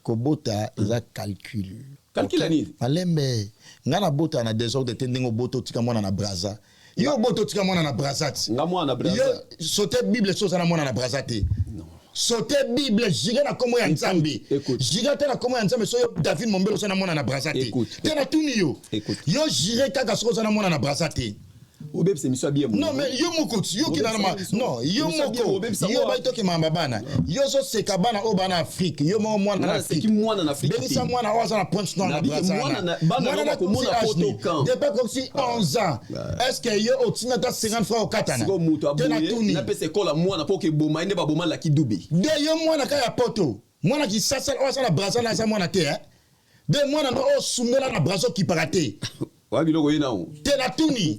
kobota eza calcul ani malembe ngana bota na désordre tendingo boto tika mwana na braza yo boto tika mwana na brazati nga mwana na braza yo sauter bible so sana mwana na brazati sauter bible jiga na komo ya nzambe jiga tena komo ya nzambe so yo David Mombelo sana mwana na brazati tena tuni yo jire kaka so sana mwana na brazati Obeb c'est mission bien. Non mais yo moko yo kinalama non yo moko yo ba itoke mamba bana yo so seka bana o bana Afrique yo mo mwana na Afrique mwana na Afrique benisa mwana wa sana punch no na braza mwana na ko mona photo kan depuis comme si 11 ans est-ce que yo otina ta 50 francs au katana go muto aboye na pese kola mwana poke boma inde ba boma la kidube de yo mwana ka ya poto mwana ki sasa o sana braza na sa mwana te de mwana no o sumela na brazo ki parate wa biloko yena o tena tuni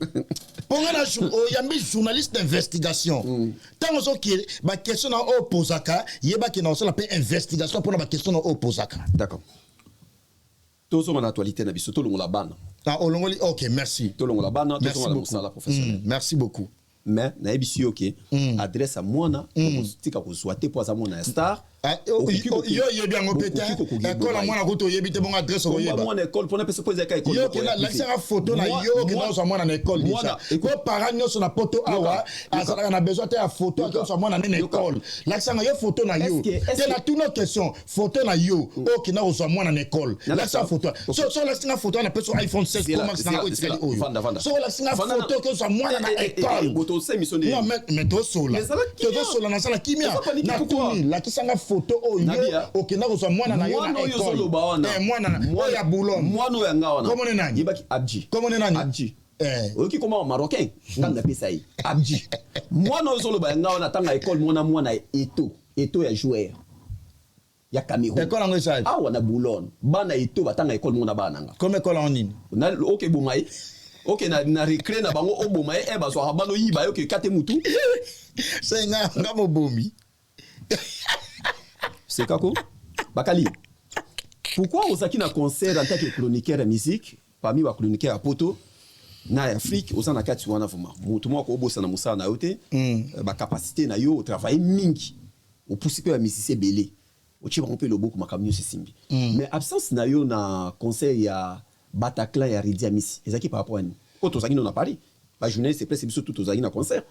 ponga na yambi journaliste d'investigation tant so ki ba question na opposaka yeba ki na so la pe investigation pour ba question na opposaka d'accord to so na actualité na biso to longo la bana na olongoli OK merci to longo la bana to so na musala professionnel merci beaucoup mais na ebisi OK adresse à mwana tika ko souhaiter pour za mwana star yo bien ngopete école mwana kuto yebite bon adresse ko yeba mwana école pour na pese poser ka école yo kena la sera photo na yo kena so mwana na école déjà ko parents nyonso na poto awa azala na besoin te ya photo to so mwana na école la sera yo photo na yo c'est la toute notre question photo na yo o kena so mwana na école la sera photo so la sera photo na pese iPhone 16 Pro Max na otikali oyo so la sera photo ko so mwana na école non mais to sola na sala kimia na tuni la kisanga photo oyo okenda kozwa mwana na yo na école mwana na ya boulon mwana ya ngawana komone nani yebaki abji komone nani abji oki koma marocain nganga pesa yi abji mwana ozo ba ngawana tanga école mwana eto ya joueur ya Cameroun école ngo ça ah wana boulon bana eto batanga école mwana bana nga comme école en nini na OK bomai OK na recré na bango obomai bazo habano yiba yo ke kate mutu c'est nga mobomi. C'est kako Bakali. Pourquoi Osaki na concert en tant que chroniqueur de musique parmi les chroniqueurs à poto na Afrique osana kati wana vraiment mutu moko obosa na musala na yote ba capacité na yo travailler mingi au pousser pe musicien belé o chiba on peut le beaucoup makamyo simbi mais absence na yo na concert ya Bataclan ya Ridia Misi ezaki par rapport à ni auto zaki na Paris ba journée c'est presque tout aux na concert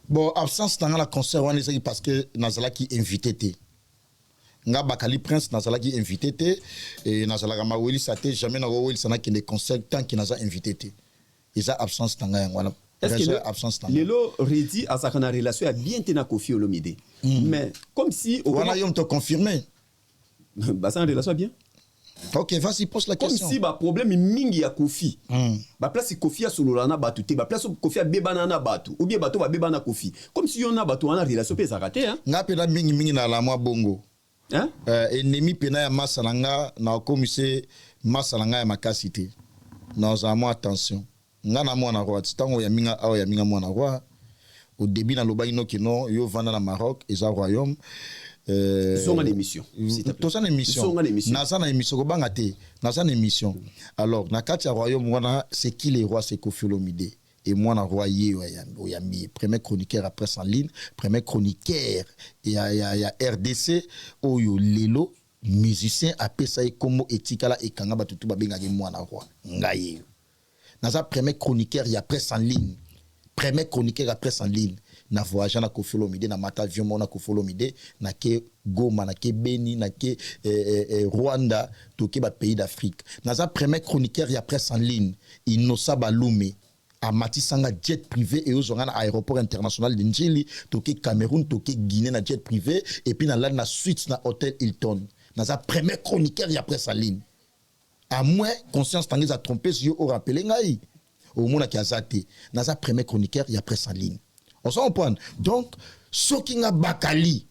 bon absence dans la concert wana ezaki parce que nazala ki invité té nga Bakali Prince nazala ki invité té et nazala ka maweli saté jamais na weli sana ki des concerts tant ki naza invité té eza absence tanga yang wana est-ce que absence tanga lelo Redi azaka na relation a bien tena Koffi Olomide mais comme si voilà yo te confirmer bah ça en relation bien. Ok, vas-y, pose la question. Comme si ba problème mingi ya Koffi. Ba place Koffi a sololana batu te, ba place Koffi a bebana na batu ou bien bato ba bebana Koffi. Comme si on a batu en relation pe zakaté hein. Nga pena mingi na la moi bongo. Hein? Ennemi pena ya masalanga na komise masalanga ya makasité. Na za moi attention. Nga na mwana roi, tango ya minga awa ya minga mwana roi. Au début na loba ino kino yo vanda na Maroc eza royaume. Zonga l'émission. Toza na émission. Naza na émission ko banga te. Naza na émission. Alors na kati ya royaume wana c'est qui les rois c'est Koffi Olomide et moi na roi ye oyambi premier chroniqueur après en ligne, premier chroniqueur y a RDC oyo lelo musicien apesa comme etikala ekanga batutu babenga ke moi na roi. Ngaye. Naza premier chroniqueur y a presse en ligne. Premier chroniqueur à presse en ligne na voyage na Koffi Olomide na mata avion na Koffi Olomide na ke Goma na ke Beni na ke Rwanda to ke ba pays d'Afrique na za premier chroniqueur ya presse en ligne Inosa Balume a matisanga jet privé et aux na aéroport international de Njili to ke Cameroun to ke Guinée na jet privé et puis na suite na hôtel Hilton na za premier chroniqueur ya presse en ligne à moins conscience tangis a trompé si yo au rappelé ngai au monde qui a zaté dans sa premier chroniqueur il y a presse en ligne on s'en prend donc ce qui n'a Bakali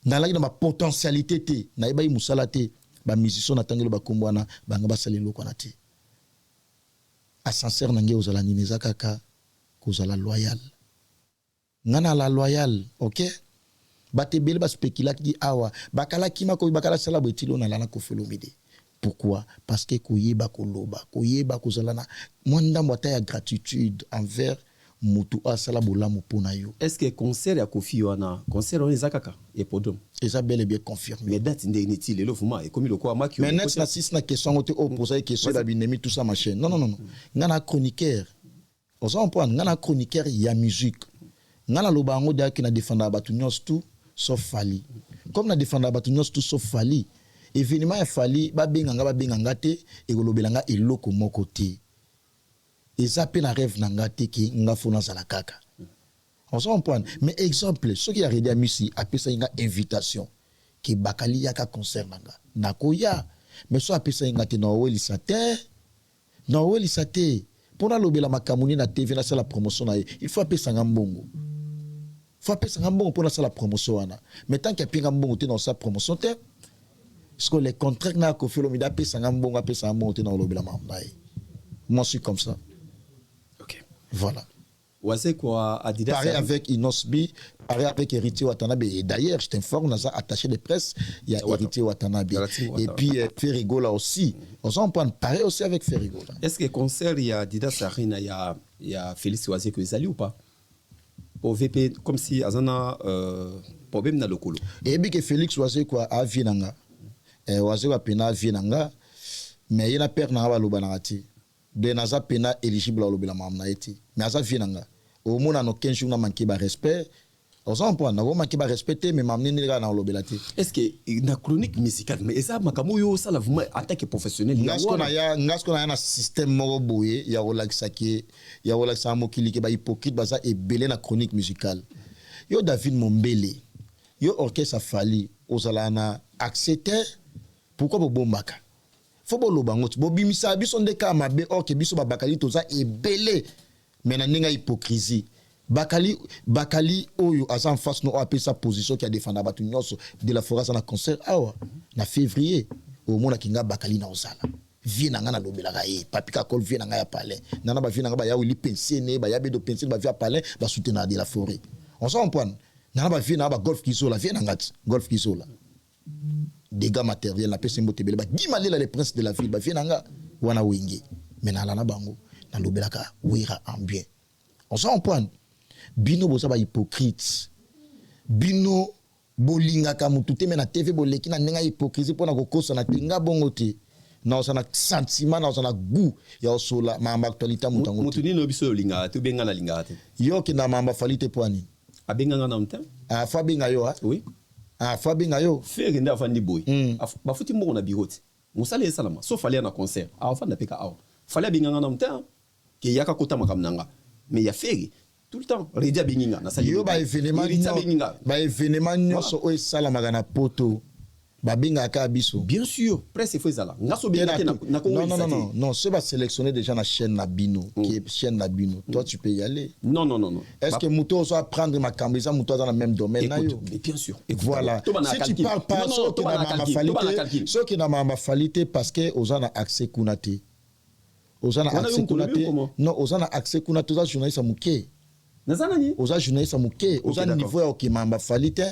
dans la ma potentialité té na iba musala té ba musicien natangelo ba kombwana banga basali loko na té ascenseur nange ozala nineza kaka kozala loyal ngana la loyal OK batebele ba spécula ki awa bakala kima ko bakala sala botilo na la Koffi Olomide. Pourquoi? Parce que koyeba koloba, koyeba kozalana mwanda mwata ya gratitude envers mutu asala bolamu pona yo. Est-ce que concert ya Koffi wana concert on ezakaka et podom? Et bel et bien confirmé. Mais date ndeni le fuma et comme le quoi maki. Mais net na 6 na question ote o poser question d'abinemi tout ça ma chaîne. Non. Ngana chroniqueur. On s'en prend ngana chroniqueur ya musique. Ngana lobango da ki na défendre batu nyos tout sauf Fali. Comme na défendre batu nyos tout sauf Fali. Événement a fallu ba benganga te et golobelanga eloko moko te et ça pe na rêve nanga te ki nga fona za la kaka on s'en prend mais exemple ce qui a rédé à Misi a pesa nga invitation ki Bakali yaka concert nanga nakoya mais so a pesa nga te na weli sate pour na lobela makamuni na TV na la promotion na il faut pesa nga mbongo pour na la promotion wana mais tant qu'il pinga mbongo te na sa promotion te parce que les contrats na Koffi Olomide a pesa ngambonga pesa monter dans le bilan mambaye. Moi je suis comme ça. OK. Voilà. Wase quoi Adidas pareil avec Inosbi, pareil avec Héritier Watanabe et d'ailleurs je t'informe on a attaché de presse, il y a Héritier Watanabe et puis Ferrigo là aussi. On s'en prend pareil aussi avec Ferrigo là. Est-ce que concert il y a Adidas Arena il y a Félix Wase que Zali ou pas? au VP comme si azana problème na lokolo et bien que Félix Oise quoi a vinanga Oise quoi pena vinanga mais il a peur na ba lobanati de naza pena éligible à lobela mamna eti mais aza vinanga au moins no 15 jours na manquer ba respect on s'en point na manquer ba respecter mais mamne ni ga na lobela te est-ce que na chronique musicale mais ça makamu yo ça la vraiment attaque professionnelle ngasko na ya na système moko boye ya relaxa mokili ke ba hypocrite baza ebele na chronique musicale yo David Mombele yo orchestre Fali ozala na accepter pourquoi bobombaka faut boloba ngoti bobimisa biso ndeka mabe orke biso babakali toza ebele mais na ninga hypocrisie bakali oyo asa en face no apesa position qui a défendre batu nyonso de la forêt na concert awa na février au mona kinga bakali na ozala vie na nga na lobelaka papika kol vie na nga ya palais nana ba vie na nga ba ya wili pensione ba ya bedo pensione ba vie ya palais ba soutenir de la forêt on s'en point nana ba vie na ba golf kisola vie na ngati golf kisola dégâts matériels na pesa mbote bele ba gimalela les princes de la ville ba vie na nga wana wingi mais na la na bango na lobelaka wira en bien on s'en point bino boza ba hypocrite bino bolingaka mutu te me na TV boleki na nenga hypocrisie pona kokosa na tinga bongo te na osana sentiment na osana goût ya osola mamba actualité mutango mutu ni no biso linga te benga na linga te yo ki na mamba falite poani abenga na mtem fa benga yo oui fa benga yo fere nda fandi boy ba futi moko na birote musale salama so fallait na concert fa na peka aw fallait benga na mtem ke yaka kota makamnanga mais ya fere tout le temps redia benginga na sali yo ba événement nyonso o sala magana poto ba benga ka biso bien sûr presse faut ezala ngaso benga na non c'est pas sélectionner déjà na chaîne na bino qui est chaîne na bino toi tu peux y aller non est-ce que muto soit prendre ma cambrisa muto dans le même domaine na yo mais bien sûr voilà si tu parles pas ce qui na ma falité parce que ozana accès kunate ozana accès kunate non ozana accès kunate ozana journaliste muke nazanani oza journaliste muke oza niveau ya okimamba fali te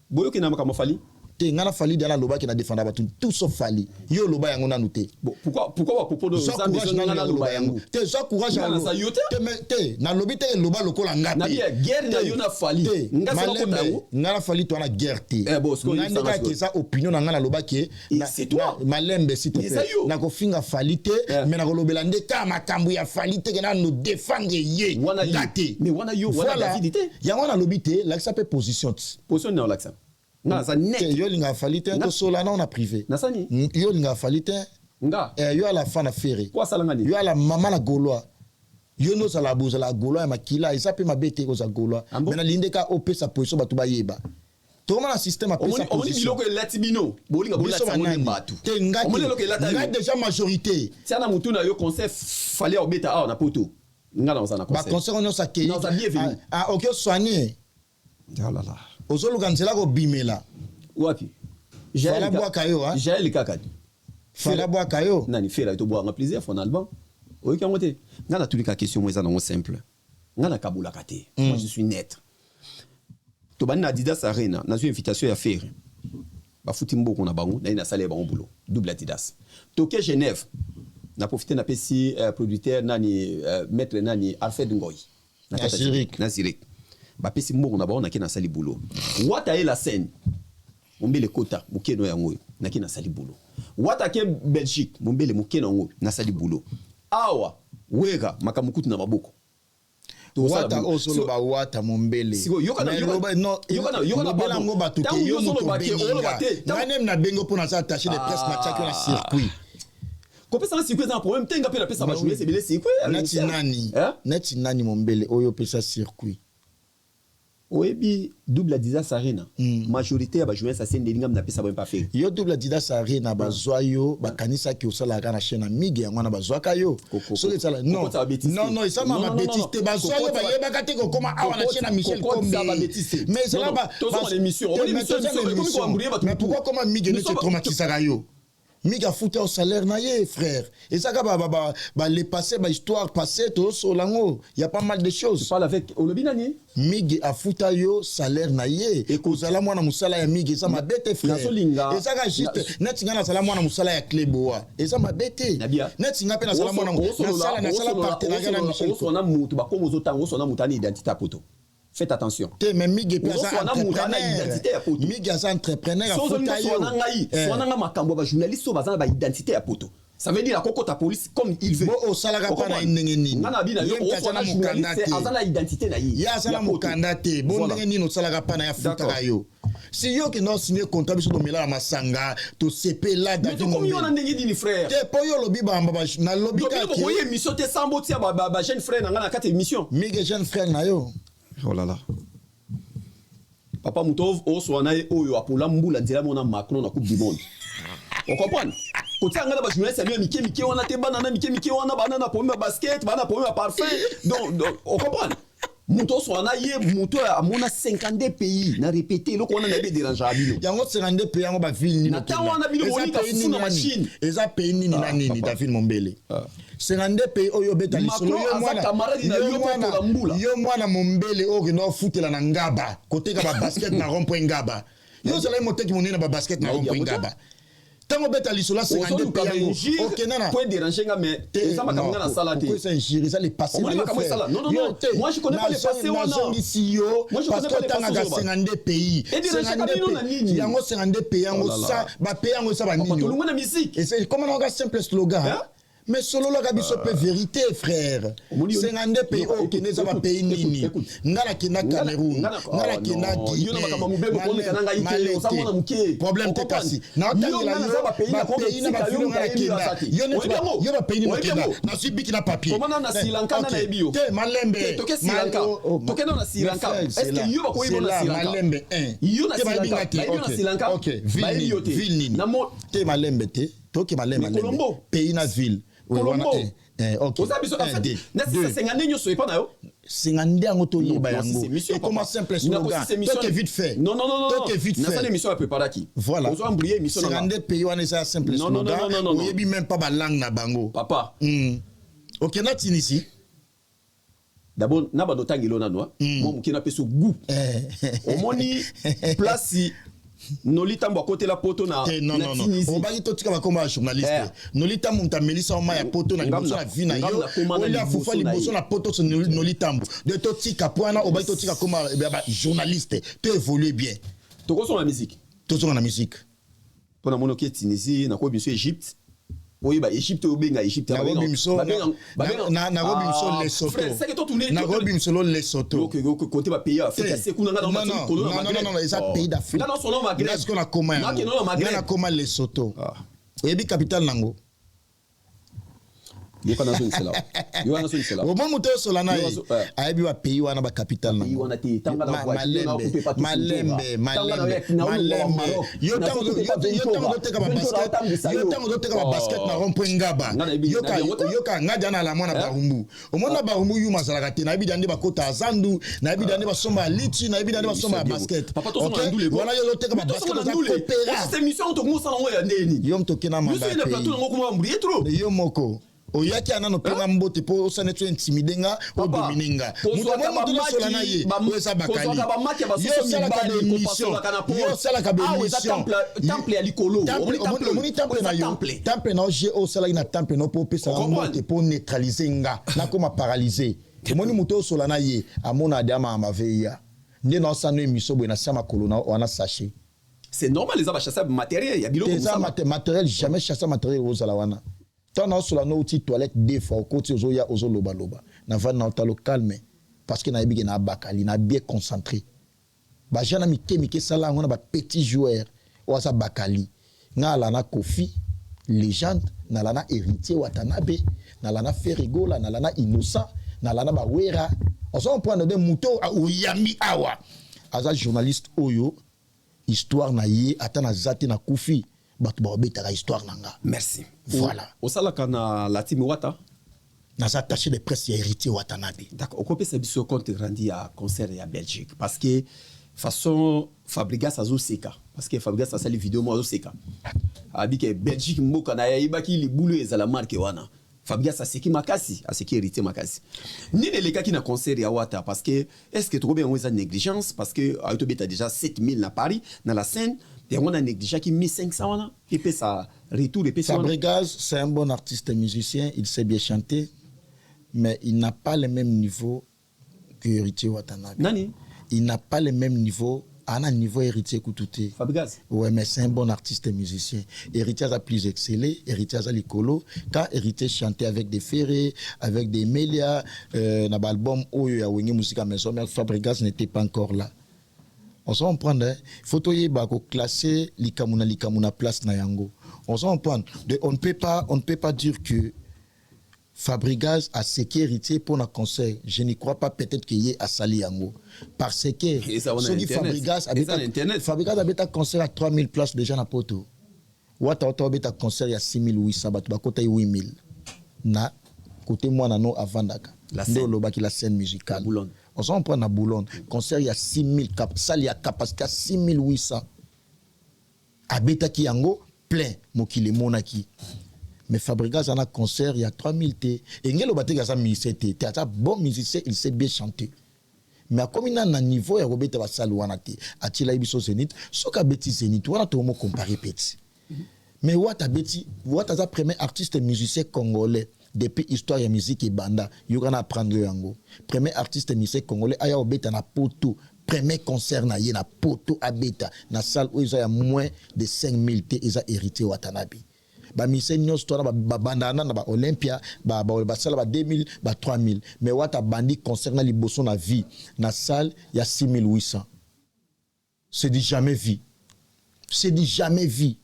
boyo kina makama fali te ngana fali dala loba ki na défendre batu tout sauf fali yo loba yango nanu te pourquoi wa propos de ça ngana loba yango te so courage na sa yote te na lobi te loba lokola ngate na bien guerre na yo na fali ngasa ko tango ngana fali to na guerre te ngana ka ke sa opinion na ngana loba ke c'est toi malembe s'il te plaît na ko finga fali te mais na ko lobela nde ka makambu ya fali te na nous défendre ye ngate mais wana yo wana David te yango na lobi te la sa pe position na l'accent na sa net yo linga fali te to sola na on a privé na sani yo linga fali te nga yo ala fa na fere quoi ça ngani yo ala mama na goloa yo no sala boza la goloa ya makila isa pe mabete ko za goloa mais na linde ka opesa position batu ba yeba to na système apesa position omoni biloko elatibino bolinga bolata ngoni batu te ngati déjà majorité tiana mutu na yo conseil fallait obeta na poto ngala on na conseil ba conseil on sa ke OK soigner dalala ozoluka nzela ko bimela wapi fala bwaka yo jael kakati fala bwaka yo nani fera to bwa plaisir fon album oyo kangote ngana tulika question moi ça non simple ngana kabula kate moi je suis net to bani na Adidas Arena na invitation ya faire ba futi mboko na bango na sale bango boulot double Adidas toke Genève na profiter na pesi producteur nani maître nani Alfred Ngoy na Zurich bapesi mboko na bango na sali boulot wata e la scène mombele kota mukeno yango na sali boulot wata ke Belgique mombele mukeno yango na sali boulot awa wega makamukutu na maboko wata osolo ba wata mombele yokana bela ngo batuke yo muto benga ngane na bengo pona sa attaché de presse na chaki na circuit kopesa na circuit na problème tenga pe na pesa ba jouer c'est belé circuit neti nani mombele oyo pesa circuit oyebi double Adidas Arena majorité ya ba jouer ça scène de lingam na pesa ba pas faire yo double Adidas Arena bazwa yo bakanisa ki osala kana chaîne migi yango na bazwa ka yo so que ça non ça m'a bêtise te bazwa yo ba yeba ka te ko koma awa na chaîne Michel Kombi mais c'est là ba l'émission mais pourquoi comment migi ne se traumatise yo miga fouté au salaire na ye frère et ça ba les passé ba histoire passée to solango il y a pas mal de choses je parle avec olobinani migi a fouta yo salaire na ye et kozala mwana musala ya migi ça ma bête frère et ça ga juste netinga na sala mwana musala ya Kleboa et ça ma bête netinga pe na sala mwana na sala partenariat na Michel sona mutu ba komo zotango sona mutani identité poto faites attention. Mais Migi est entrepreneur. Migi est entrepreneur. Journaliste ba identité à poto. Ça veut dire la coco ta police comme il veut. Au salaga pas na indengeni. Ngana bina yo osana journaliste azana identité na yi. Ya sana mukandate. Bon ndengeni no salaga pas na ya futa yo. Si yo qui non signé contrat biso do mela masanga to CP là dans tout comme yo na ndengeni ni frère. Te po yo lobi ba na lobi ka. Ko ye émission te sambo tia ba jeune frère na ngana 4 émissions. Migi jeune frère na yo. Oh là là. Papa Moutov oswana oyo apola mbula nzela mona Macron na Coupe du Monde. On comprend? Côté angala ba journaliste lui mike wana te banana mike wana banana pour me basket banana pour me parfum donc on comprend muto swana ye muto a mona 52 pays na répéter loko wana na be déranger abino yango 52 pays yango ba ville ni na ta wana bino woni ka funa machine eza pays nini na nini David Mombele 52 pays oyo beta lisolo yo mwana Mombele oyo no futela na ngaba côté ka ba basket na rond-point ngaba yo zala moteki monena ba basket na rond-point ngaba tango beta lisolo 52 pays OK nana point déranger nga mais ça m'a kamanga na sala te c'est ingéré ça les passé non moi je connais pas les passés wana parce que tanga 52 pays yango 52 pays yango ça ba pays yango ça ba nini tout le monde musique et c'est comme on a simple slogan mais solo la gabiso pe vérité frère 52 pays OK ne ça va pays nini ngala kina Cameroun ngala kina problème te kasi na otangela yo pays na ba filo ngala kina yo ba pays ni kina na sibiki na papier comment na Sri Lanka na ebio te malembe to ke Sri Lanka to ke na Sri Lanka est-ce que yo ba ko yimo na Sri Lanka malembe 1 yo na Sri Lanka OK ville nini te malembe te to ke malembe pays na ville Colombo. OK. C'est yango to yeba yango. Et comment simple slogan. Toi vite fait. Non. Toi vite fait. Na émission à préparer qui. Voilà. Ozo embrier émission na. 52 pays wana ça simple slogan. Non. Yebi même pas ba langue na bango. Papa. OK na tinisi. D'abord na ba dotangelo na noa. Mo mukina peso goût. Omoni place Noli tambo à côté la poto na non on va y totika ba komba journaliste Noli tambo mtamelisa o ya poto na liboso na vina yo oli afufa liboso na poto so Noli tambo de totika poana o ba totika komba journaliste to évoluer bien to ko la musique pour na mono ki Tunisie na ko biso Égypte oui ba Égypte obenga Égypte na Robinson Lesotho c'est que toi tourner na Robinson Lesotho côté ba pays Afrique c'est kuna na non les pays d'Afrique non son nom Maghreb est-ce qu'on a comment na comment Lesotho et bi capitale nango yo kana so cela au moment où solana ayebi wa pays wana ba capitale nango pays wana te tanga na malembe yo tango teka ba basket na rond-point ngaba yo ka ngada na la mwana barumbu au mona barumbu yu mazalaka te na yebi dande ba kota azandu na yebi dande ba somba lichi na yebi dande ba somba basket voilà yo teka ba basket za kopera cette émission to ngosala ngo ya ndeni yo mtoke na mamba yo plateau ngo kuma mbrie trop yo moko oyaki anano penga mbote po osane tu intimidenga o domininga muto mo solana ye eza bakali yo sala ka émission yo sala ka émission temple ya likolo omoni temple na je o sala ina temple no po pesa mbote po neutraliser nga na koma paralyser omoni muto solana ye amona adama amaveya nde na osana émission bo na sama kolona wana sachet c'est normal les abachassa matériel ya biloko ça matériel jamais chasser matériel aux alawana. Tant on sur la note toilette des fois côté ozoya ozo loba na va na talo calme parce que na biga na bakali na bien concentré ba jana mike sala ngona ba petit joueur o sa bakali nga la na Kofi légende na la na héritier Watanabe na la na Ferigola na la na Innocent na la na ba Wera on s'en prend de muto ou yami awa aza journaliste oyo histoire na ye atana zati na Kofi batu ba betaka histoire nanga. Merci. Voilà. Au salaka na la team Wata na attaché de presse héritier Watanabe. D'accord. On peut se biso compte rendu à concert à Belgique parce que façon Fabregas azo seka parce que Fabregas a sali vidéo mo azo seka. Abi que Belgique mboka na yibaki libulu ezala marque wana. Fabregas a seki makasi, a seki héritier makasi. Ni de leka ki na concert ya Wata parce que est-ce que trop bien on a négligence parce que a été déjà 7000 na Paris dans la scène. Et on a négligé qui 1500 et puis ça retour et puis Fabregas c'est un bon artiste et musicien, il sait bien chanter mais il n'a pas le même niveau que Héritier Watanabe. Nani? Il n'a pas le même niveau. À un niveau Héritier Koutouté. Fabregas. Ouais, mais c'est un bon artiste et musicien. Héritier a plus excellé, Héritier a l'icolo. Quand Héritier chantait avec des Ferré, avec des Melia, dans l'album Oyo ya Wenge Musica Maison, mais Fabregas n'était pas encore là. On s'en prend, il faut classer Likamuna place na yango. On s'en prend. On ne peut pas dire que Fabregas a séqué Héritier pour un concert. Je n'y crois pas, peut-être qu'il y ait à Sali Yango. Parce que Fabregas a un concert à 3000 places déjà dans Poto. Wata a un concert à 6800, à côté 8000. Na côté moi nano avant Daka. La scène musicale. On s'en prend à Boulogne. Concert il y a 6000 salle il y a capacité à 6800. Abeta ki yango plein mokile monaki. Mais Fabregas a un concert, il y a 3000 T. Et Ngelo Batega a un musicien T. Tu as un bon musicien, il sait bien chanter. Mais comme il a un niveau, il y a Robert Tabassal ou Anate. Atila Ibiso Zénith, ce qu'a Betty Zénith, on a tout le monde comparé petit. Mais Ouata Betty, Ouata est le premier artiste musicien congolais depuis l'histoire de la musique et banda. Il y a apprendre yango. Premier artiste musicien congolais, il y a Obeta na poto. Premier concert na ye na poto abeta. Na salle où il y a moins de 5000 T, il a hérité Watanabe. Ba mise nyos to na ba bandana na ba Olympia ba sala ba 2000 ba 3000 mais wata bandi concert na liboso na vie na salle il y a 6800 c'est dit jamais vu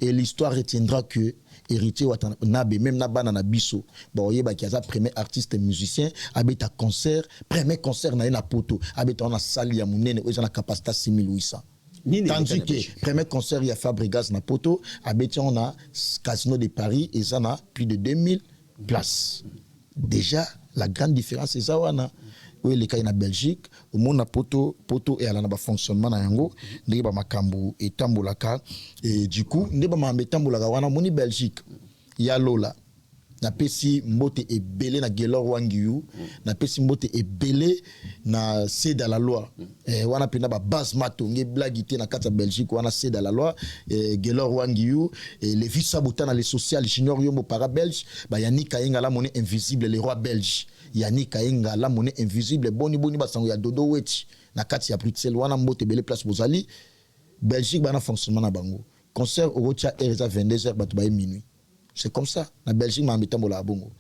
et l'histoire retiendra que Héritier Watanabe même na bana na biso ba oyeba ki aza premier artiste musicien abeta concert premier concert na poto abeta na salle ya munene oza na capacité 6800. Tandis que premier concert, il y a Fabregas na poto, à Bétia, on a Casino de Paris et ça a plus de 2000 places. Déjà, la grande différence, c'est ça, oui, les cas en Belgique, au monde poto et à la fonctionnement na yango, n'est pas makambu et tambolaka et du coup, n'est pas ma tambolaka wana moni Belgique. Il y a Lola. Na pesi mbote ebele na Gelor Wangiu na pesi mbote ebele na Céda la loi wana pena ba base matonge blagité na kata Belgique wana Céda la loi Gelor Wangiu et les vies sabota na les social junior yombo para belge ba Yannick Kayenga la monnaie invisible les rois belges Yannick Kayenga la monnaie invisible boni ba sango ya dodo weti na kati ya Bruxelles wana mbote ebele place bozali Belgique bana fonctionnement na bango concert au Rocha RSA 22h batu ba minuit. C'est comme ça. Na Belgique, ma mitambo la bongo.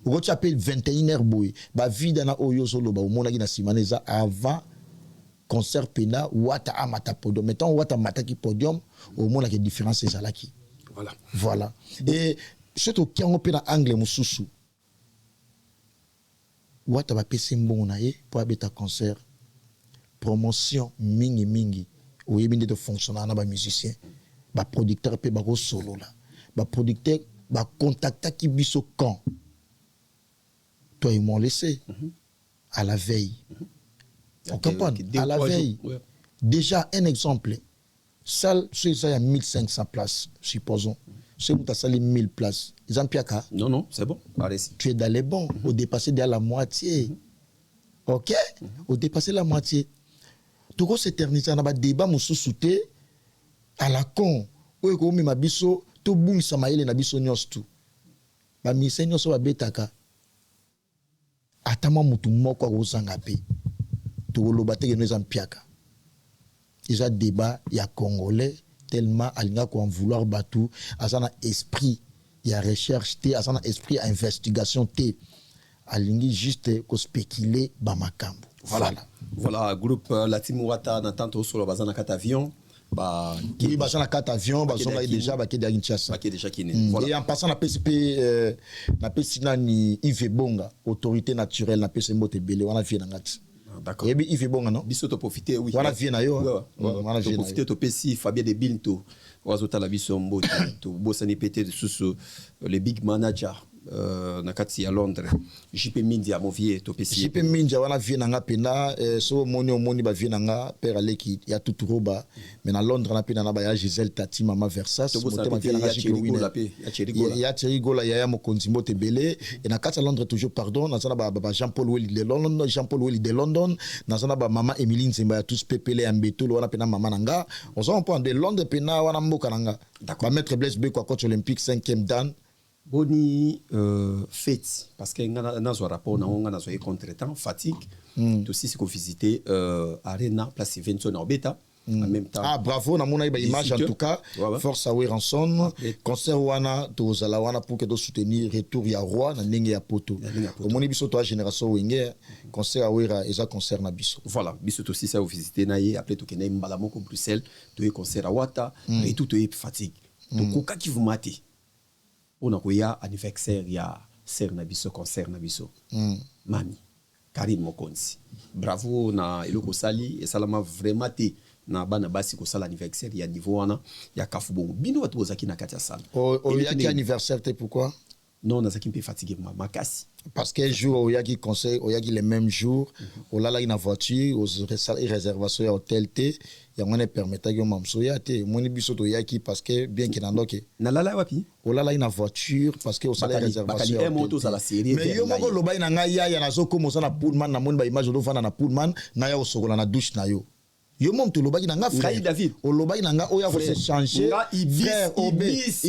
Vous appelle 21h boy. Ba vida na oyo solo ba umona gina simaneza avant concert pena wata amata podium. Mettons wata mataki podium au monde la différence c'est ça là qui. Voilà. Et surtout qui on pena anglais mususu. Wata ba pese mbona ye pour abeta concert. Promotion mingi. Oye binde de fonctionnaire na ba musicien. Ba producteur pe ba go solo là. Ba producteur ba contacta qui biso quand toi ils m'ont laissé à la veille on comprend à la veille déjà un exemple salle c'est ça il y a 1500 places supposons c'est où tu as salé 1000 places ils ont piaka non c'est bon tu es dans les bons au dépasser déjà la moitié ok au dépasser la moitié tout go s'éterniser na ba débat mo sous-souté à la con ou ko mi mabiso to bung samaele na biso nyos tu ba misenyo so ba betaka atama mutu moko kozanga pe to loba te que piaka déjà débat ya congolais tellement alinga ko en vouloir batu asana esprit ya recherche te asana esprit à investigation te alingi juste ko spéculer ba makambo voilà groupe la team Wata na tanto solo bazana kat avion bah qui basa na carte avion bah sont déjà bah qui déjà Kinshasa voilà. Et en passant na PCP na pesina ni Yves Bonga autorité naturelle na pese mbote belé wana vie na ngati d'accord et bi Yves Bonga non biso to profiter oui wana vie na yo wana vie profiter to pesi Fabien de Binto wazota la biso mbote to bosani pété de sous le big manager na kati ya Londres JP Mindia movie to pesi JP Mindia wana vie na nga pena so moni ba vie na nga père Aleki ya tuturoba mais na Londres na pena na ba ya Gisèle Tati mama Versas motema vie na nga ya Cherigola ya mokonzi mbote belé et na kati ya Londres toujours pardon na sana ba Jean-Paul Welly de London na sana ba mama Emilie Nzemba ya tous pepele ambeto wana pena mama nanga on s'en prend de Londres pena wana mboka nanga ba maître Blaise Beko coach olympique 5e dan boni fête parce que ngana nazo rapport na ngana zo contretemps fatigue aussi c'est qu'on visiter Arena place Vinson Orbeta en même temps. Ah bravo na mona ba image en tout cas. Force Away Ranson concert wana to zala wana pour que de soutenir retour ya roi na ndenge ya poto. Au moni biso to génération wenge concert Away eza concert na biso. Voilà, biso aussi ça au visiter na ye après to kena mbala moko Bruxelles to e concert à Wata et tout e fatigue. Donc koka ki vous mate. On a koya anniversaire ya ser na biso concert na biso. Mami Karim Mokonzi. Bravo na eloko sali et salama vraiment te na bana basi ko sala anniversaire ya niveau wana ya kafubo bino watu bozaki na kati ya sala. O yaki anniversaire te pourquoi? Non, na zaki mpe fatigué ma kasi. Parce que jour o yaki conseil o yaki les mêmes jours o la une voiture o réservation ya hôtel te ya ngone permettre que mamso ya te moni biso to yaki parce que bien que nandoke na lala wapi o la une voiture parce que o sala réservation bakali moto za la série mais yo moko loba ina ngai ya na zo komo na Pullman na moni ba image do fana na Pullman na ya o sokola na douche na yo. Yo mom to lobaki na nga frère David o lobaki na nga oya ko se changer frère ibis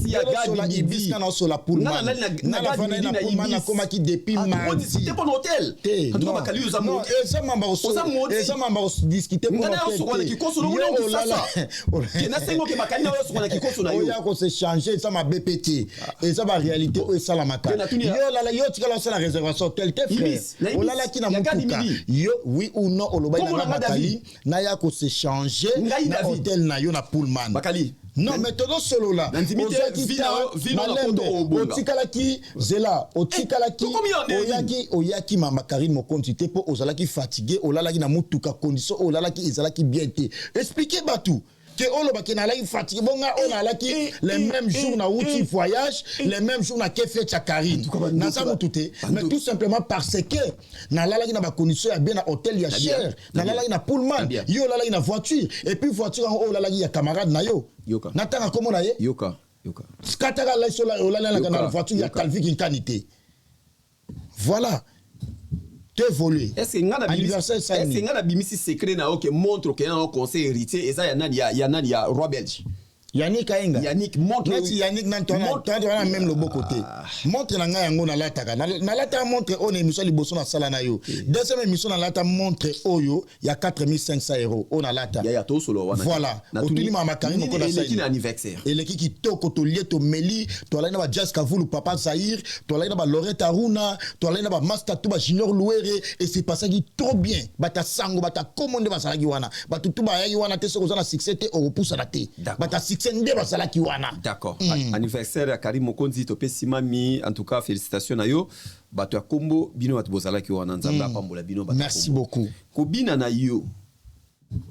ya gadi ibis kana so la Pullman na la fana na Pullman na koma ki depuis mardi c'était pour l'hôtel en tout cas kali non ça mamba o discuter pour l'hôtel ki koso no sasa ke na sengo ke bakali na so na ki koso na yo oya ko se changer ça ma BPT et ça ba réalité o ça la maka yo la yo tikala so la réservation hôtel te frère o la ki na mutuka yo oui ou non o lobaki na bakali Naya ko se changer na hôtel na yo na Pullman. Bakali. Non mais todo solo là. Otikala ki zela, otikala ki oyaki mama Karim Mokonzi te po ozalaki fatigué, olalaki na mutuka condition, olalaki ezalaki bien te. Expliquez batou. Que on le na la fatigué bonga on a laki les mêmes jours na outil voyage les mêmes jours na ke fait Karine na ça tout mais tout simplement parce que na la na ba condition ya bien na hôtel ya cher na la na Pullman yo la na voiture et puis voiture on la ya camarade na yo na tanga comment na ye yoka skataka la so la na voiture ya Calvi Kinkanité voilà te volé. Est-ce que ngana bimisi secret na OK montre que un conseil héritier et ça ya roi belge. Yannick Kaenga. Yannick montre. Neti Yannick Nantona même le beau côté. Montre na nga yango na lataka. Na lata montre on émission liboso na sala na yo. Deuxième émission na lata montre oyo ya 4500 €. On a lata. Ya to solo wana. Voilà. Otuni mama Karine ko na ça. Et anniversaire. Et l'équipe qui toko to lié to meli, to la na ba Jazz Kavulu papa Zahir, to la na ba Loretta Aruna, to la na ba Master Tuba Junior Louere et c'est passé qui trop bien. Bata sango bata commande ba sala ki wana. Batu tuba ya ki wana te soko na succès te au pousse la te. Bata D'accord. Anniversaire à Karim Mokonzi to pesimami en tout cas félicitations na yo. Bato ya kombo bino bat bozala ki wana nzamba pambola bino bato. Merci beaucoup. Ko bina na yo.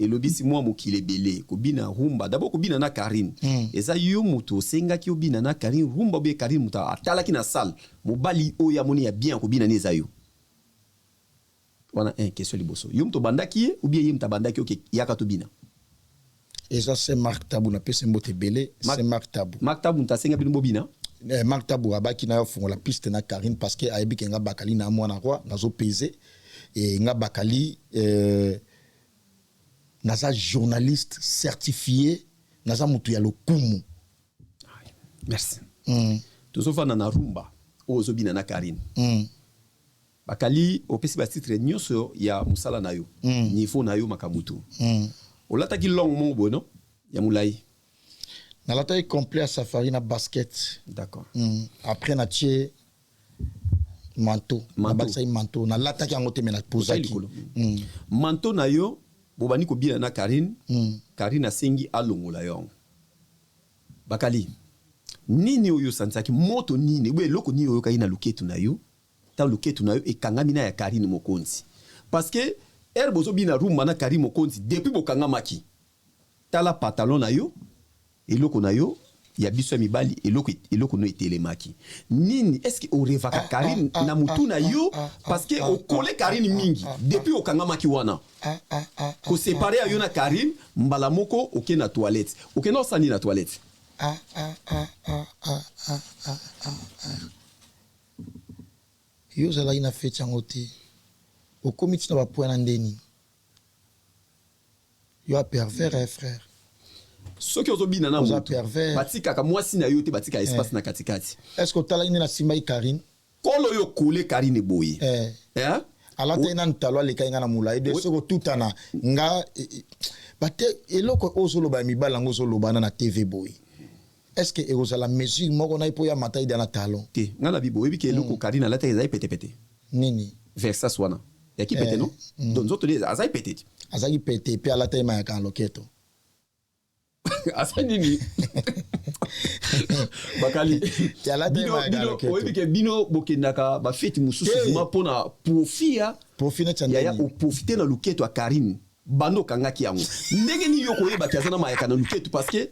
Et lobisi moi mokile belé ko bina rumba d'abord ko bina na Karim. Eza yo muto senga ki obina na Karim rumba be Karim muta atala ki na salle. Mobali o ya moni ya bien ko bina neza yo. Wana un question liboso. Yo muto bandaki ou bien yim ta bandaki OK yaka to bina. Et ça c'est Marc Tabou na pese mbote belé c'est Marc Tabou. Marc Tabou ta senga bino bobina. Marc Tabou abaki na fond la piste na Karine parce que ayebi ke nga bakali na mwana roi nazo peser et nga bakali naza journaliste certifié naza mutu ya lokumu. Merci. Tozofa na rumba ozobina na Karine. Bakali opesi ba titre nyoso ya musala na yo. Niveau na yo makamutu. Olata ki long mon bono ya mulai. Na lata est complet à safari na basket. D'accord. Après na tché manteau. Na baksa manteau na lata ki angote mena pozaki. Manteau na yo bobani ko bina na Karine. Karine asengi alongola yo. Bakali. Nini oyo sansaki moto nini we loko nini oyo kaina luketu na yo. Ta luketu na yo e kangami na ya Karine Mokonzi. Parce que Herbozo bina rumba na Karim Mokonzi depuis bokanga maki. Tala pantalon na yo eloko na yo ya biso mibali eloko no etelemaki. Nini est-ce que o revaka Karim na mutu na yo parce que o kole Karim mingi depuis okanga maki wana. Ko séparer yo na Karim mbala moko oke na toilette. Oke na sani na toilette. Yo zala ina feti ngote. Au comité na ba point ndeni. Yo a pervers frère. Ce qui ozobina na moto. Batika ka mwasi na yo te batika espace na katikati. Est-ce que tala ina na simba Karine? Kolo yo kole Karine boye. ala te nan talwa le kay ngana mula de soko tutana nga bate eloko ozolo ba mi balango zolo bana na TV boy. Est-ce que erosa la mesure moko na ipo ya matai dana talon te ngana bibo ebi ke eloko Karine ala te ezai pete nini Versace wana ya ki pete non donc zoto les azai pete azaki pete pe ala te ma ya kan loketo asa nini bakali oyebi ke bino bokendaka bafeti mosusu ma mpona profia yaya oprofite na luketo ya Karine bando kangaki yango ndenge nini yo koyebaki aza na mayaka na luketo parce que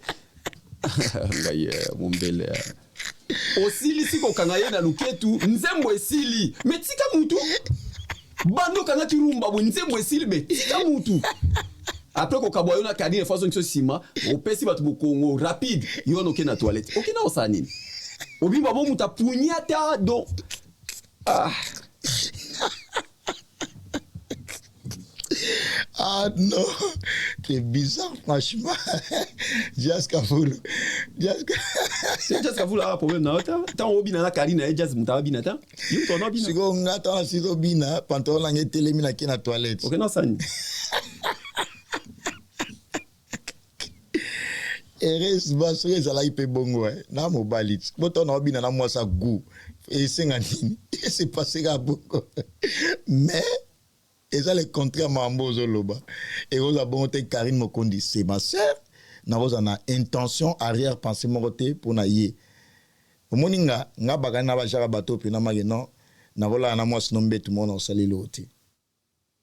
ngai mombele osilisi kokanga ye na luketu nzembo esili me tika mutu bando kangaki rumba bwe nzembo esili me tika mutu après kokabwa yo na Karine façon nso sima opesi batu bokongo rapide yo no ke na toilette okina osala nini obimba bo muta punyata do Ah non, c'est bizarre franchement. Jazz Kafulu. C'est Jazz Kafulu a problème na ota. Tant obina na Karine e Jazz muta bina ta. Yo to no bina. Sigo ngata na sizo bina pantalon na ngetele mina kina toilette. Ok na sani. Eres basore za la ipe bongo na mobalit. Boto na obina na mwasa gu. Et senga nini. C'est passé ga bongo. Mais et ça le contraire mambo zoloba et vous a bonté Karine Mokondi c'est ma sœur na vous en a intention arrière pensée moroté pour na yé moninga nga bagana ba jara bato pe na mageno na vola na moi sinombe tout monde en sali loté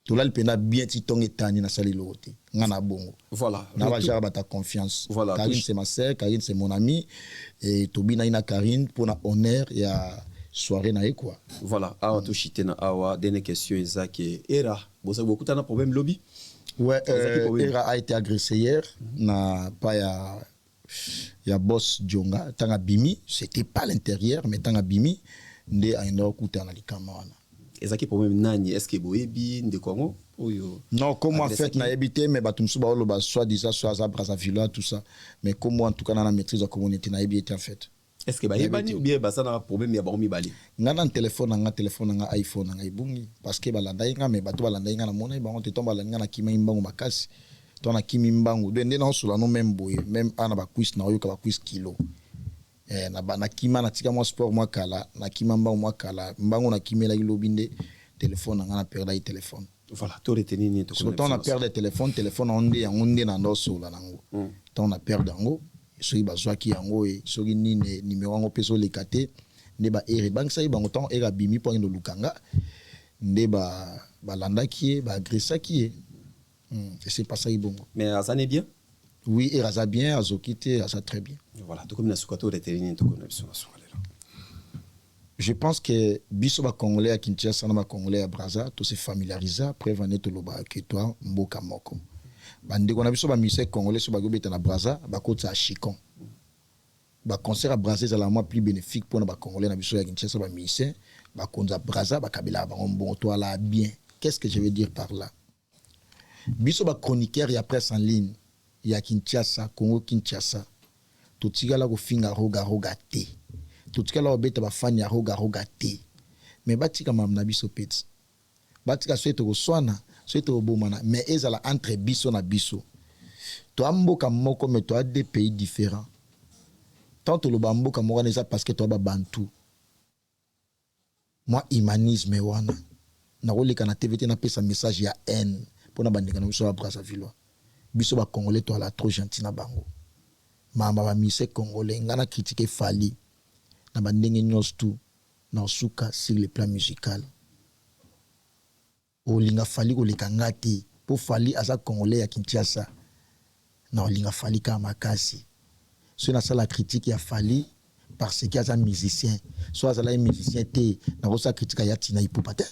tout là le pena bien ti tongue tani na sali loté nga na bongo voilà na ba jara bata confiance voilà Karine c'est ma sœur Karine c'est mon ami et Tobina ina Karine pour na honneur ya soirée na quoi. Voilà, awa to shitena awa dernière question ezaki era bosa beaucoup de problème lobby. Ouais, Era a été agressé hier na pas ya boss Djonga tanga bimi, c'était pas l'intérieur mais tanga bimi nde aino kuta na likama wana. Ezaki problème nani est-ce que boyebi nde kongo oyo. Non, comme en fait na ebité mais batumsu ba oloba soit disant soit za Brazzaville tout ça mais comme moi en tout cas na maîtrise de la communauté na ebité en fait. Est-ce que bayebani ou bien basa na problème ya baromi bali ngana téléphone nga iPhone nga ibungi parce que balanda nga mais bato balanda nga na mona ba on te tomba nga na kima imbangu makasi to na kimi imbangu de ndena osula no même boye même ana ba quiz na oyoka ba quiz kilo na ba na kima na tika mo sport mo kala na kima mbangu mo kala mbangu na kimela ilobinde téléphone nga na perdre i téléphone voilà to retenir ni to so to na perdre téléphone onde na ndo sola nango to na perdre ngo soki bazwaki yango e soki nini numéro yango mpe solekate nde ba ere bangisa ye bango ntango ere abimi mpo akende lukanga nde balandaki ye baagressaki ye ese pasaki bongo mais aza ne bien oui ere aza bien azoki te aza très bien voilà tokomi na suka to retenir ni tokona biso na suka lelo je pense que biso bacongolais ya Kinshasa na bacongolais ya Brazza to se familiarisa après vane toloba ke toi mboka moko bandeko na biso ba musicien congolais so bagobeta na Brazza bakotsa Chicon ba concert à Brazza c'est la moins plus bénéfique pour na ba congolais na biso ya Kinshasa ba musicien ba konza Brazza ba kabila ba bon toi là bien qu'est-ce que je veux dire par là biso ba chroniqueur ya presse en ligne ya Kinshasa Congo Kinshasa to tigala ko finga roga te to tigala obeta ba fan ya roga te mais batika mam na biso peti batika soeto ko swana soeto bomana mais ezala entre biso na biso to amboka moko mais to a deux pays différents tant to lo bamboka moko neza parce que to ba bantu moi humanisme wana na roleka na TVT na pesa message ya haine pona bandeka na biso ba Brazzaville biso ba congolais to ala trop gentil na bango mama ba mise congolais ngana critiquer Fali na bandenge nyos tout na suka sur le plan musical olinga Fali ko lekanga te po Fali aza congolais ya Kinshasa na olinga Fali ka makasi so na sala critique ya Fali parce que aza musicien so aza la musicien te na rosa critique ya Tina Ipopate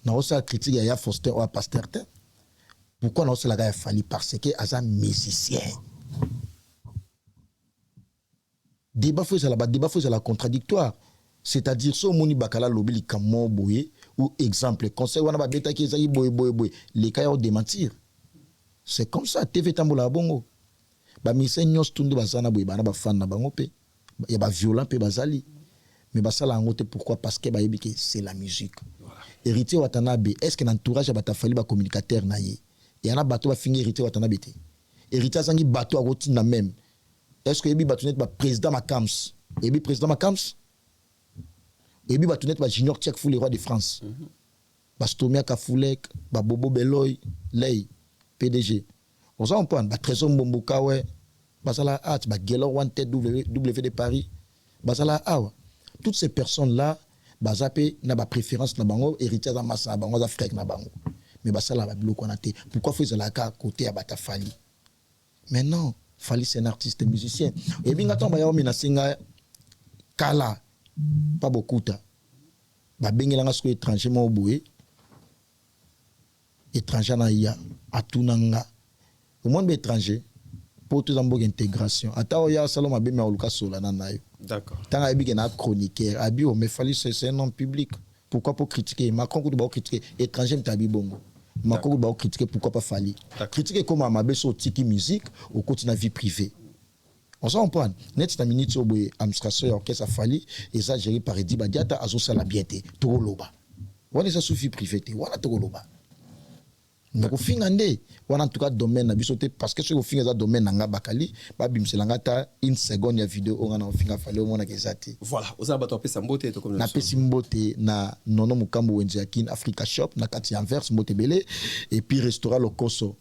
na rosa critique ya Foster ou Pasteur te pourquoi na rosa la ya Fali parce que aza musicien débat faut la contradictoire c'est-à-dire so moni bakala lobili kamo boye ou exemple conseil wana ba beta ki ezaki boye les cas ont démentir c'est comme ça TV tambola bongo ba mise nyos tundu bazana boye bana ba fan na bango pe ya ba violent pe bazali mais basala ngote pourquoi parce que ba yebiki c'est la musique héritier Watanabe est-ce que l'entourage a batafali ba communicateur na ye et y en a bateau va finir héritier Watanabe te héritier zangi bateau a rotina même est-ce que ebi bateau net ba président Makams ebi président Makams ebi bateau net ba junior Tchèque fou le roi de France Bastomia Kafoulek ba Bobo Beloy Lay PDG on s'en prend ba Trésor Mbomboka ouais basala at ba Gelor Wanted W de Paris basala awa toutes ces personnes là bazapé na ba préférence na bango héritier za massa bango za frère na bango mais basala ba biloko na te pourquoi faut la ka côté à Batafali mais non Fali c'est un artiste musicien et bien attends ba yo mina singa kala pas beaucoup ta ba bengela nga sko étranger mo boye étranger na ya atunanga au monde étranger pour tout d'abord intégration ata oya saloma be me oluka sola na nayo d'accord tant abi que na chroniqueur abi o me Fali c'est un nom public pourquoi pas critiquer Macron ko ba critiquer étranger mtabi bongo Macron ba critiquer pourquoi pas Fali critiquer comme Amabe so tiki musique au côté na vie privée on s'en prend net ta minute au boye administration orchestre Fali et ça géré par Edi Badiata azo sala bienté to loba wala ça suffit privé te wala to loba donc au fin andé wana en tout cas domaine na biso te parce que ce au fin ça domaine nga bakali ba bimselanga ta une seconde ya vidéo on a finga Fali au mona kezati voilà oza bato pesa mbote to comme na pesi mbote na nono mukambo wenze yakin Africa Shop na kati Anvers mbote belé et puis restaurant Lokoso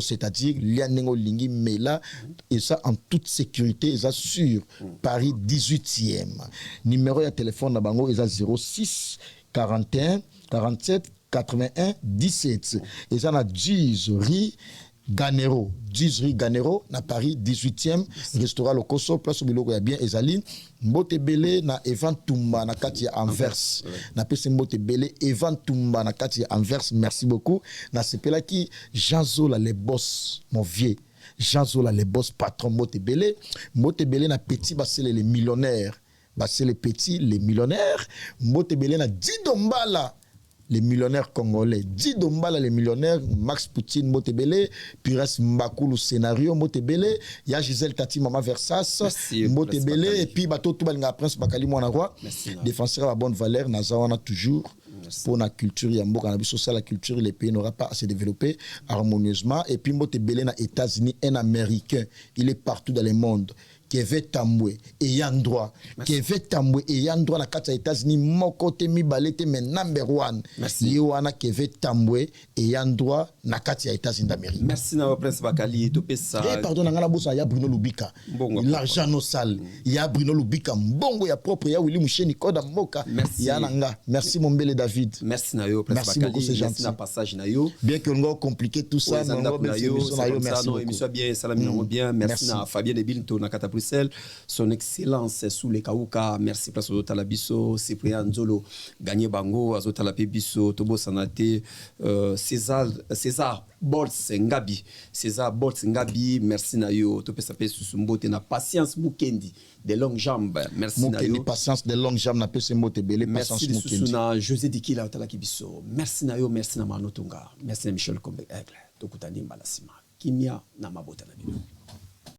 c'est-à-dire lianengo lingi mela et ça en toute sécurité et ça sur Paris 18e numéro de téléphone na bango est 06 41 47 81 17 et ça na 10 rue Ganero na Paris 18e restaurant Lokoso place biloko ya bien ezali mbote belé na Evan Tumba na kati ya Anvers na pese mbote belé Evan Tumba na kati ya Anvers merci beaucoup na sepelaki Jean Zola les boss mon vieux Jean Zola les boss patron mbote belé na petit basele les millionnaires basele petit les millionnaires mbote belé na Didombala les millionnaires congolais, Didombala les millionnaires, Max Poutine Motebele, Pires Mbakulu scénario Motebele, ya Gisèle Tati Mama Versas Motebele et puis bateau tout balinga prince Bakali Mwana roi, défenseur à bonne valeur nazawana toujours pour la culture ya mboka na biso la culture les pays n'aura pas à se développer harmonieusement et puis Motebele na États-Unis un américain, il est partout dans le monde. Keve Tambwe et Yandroit Keve Tambwe et Yandroit na kati États-Unis moko te mibale te mais number 1 yewana Keve Tambwe et Yandroit na kati États-Unis d'Amérique merci na prince Bakali to pesa et pardon na ngala bosa ya Bruno Lubika l'argent no sale ya Bruno Lubika mbongo ya propre ya Willy Musheni koda mboka ya nanga merci mon belle David merci na yo prince Bakali beaucoup, c'est gentil. merci na passage na yo bien que on compliqué tout ça merci émission bien salam bien merci na Fabien Debilto na kata Bruxelles, son excellence sous les Kauka, merci place au Talabiso, Cyprien Nzolo, Gagné Bango, Azotala Pebiso, Tobo Sanate, César Bolts Ngabi, merci Nayo, Topé Sapé Susumbote, na patience Mukendi, des longues jambes, merci Nayo. Patience des longues jambes, na Pese Mbote Belé, merci Susuna, José Dikila, Otalakibiso, merci Nayo, merci na Manotunga, merci Michel Kombe, Tokutani Malasima, Kimia, Namabota Nabino.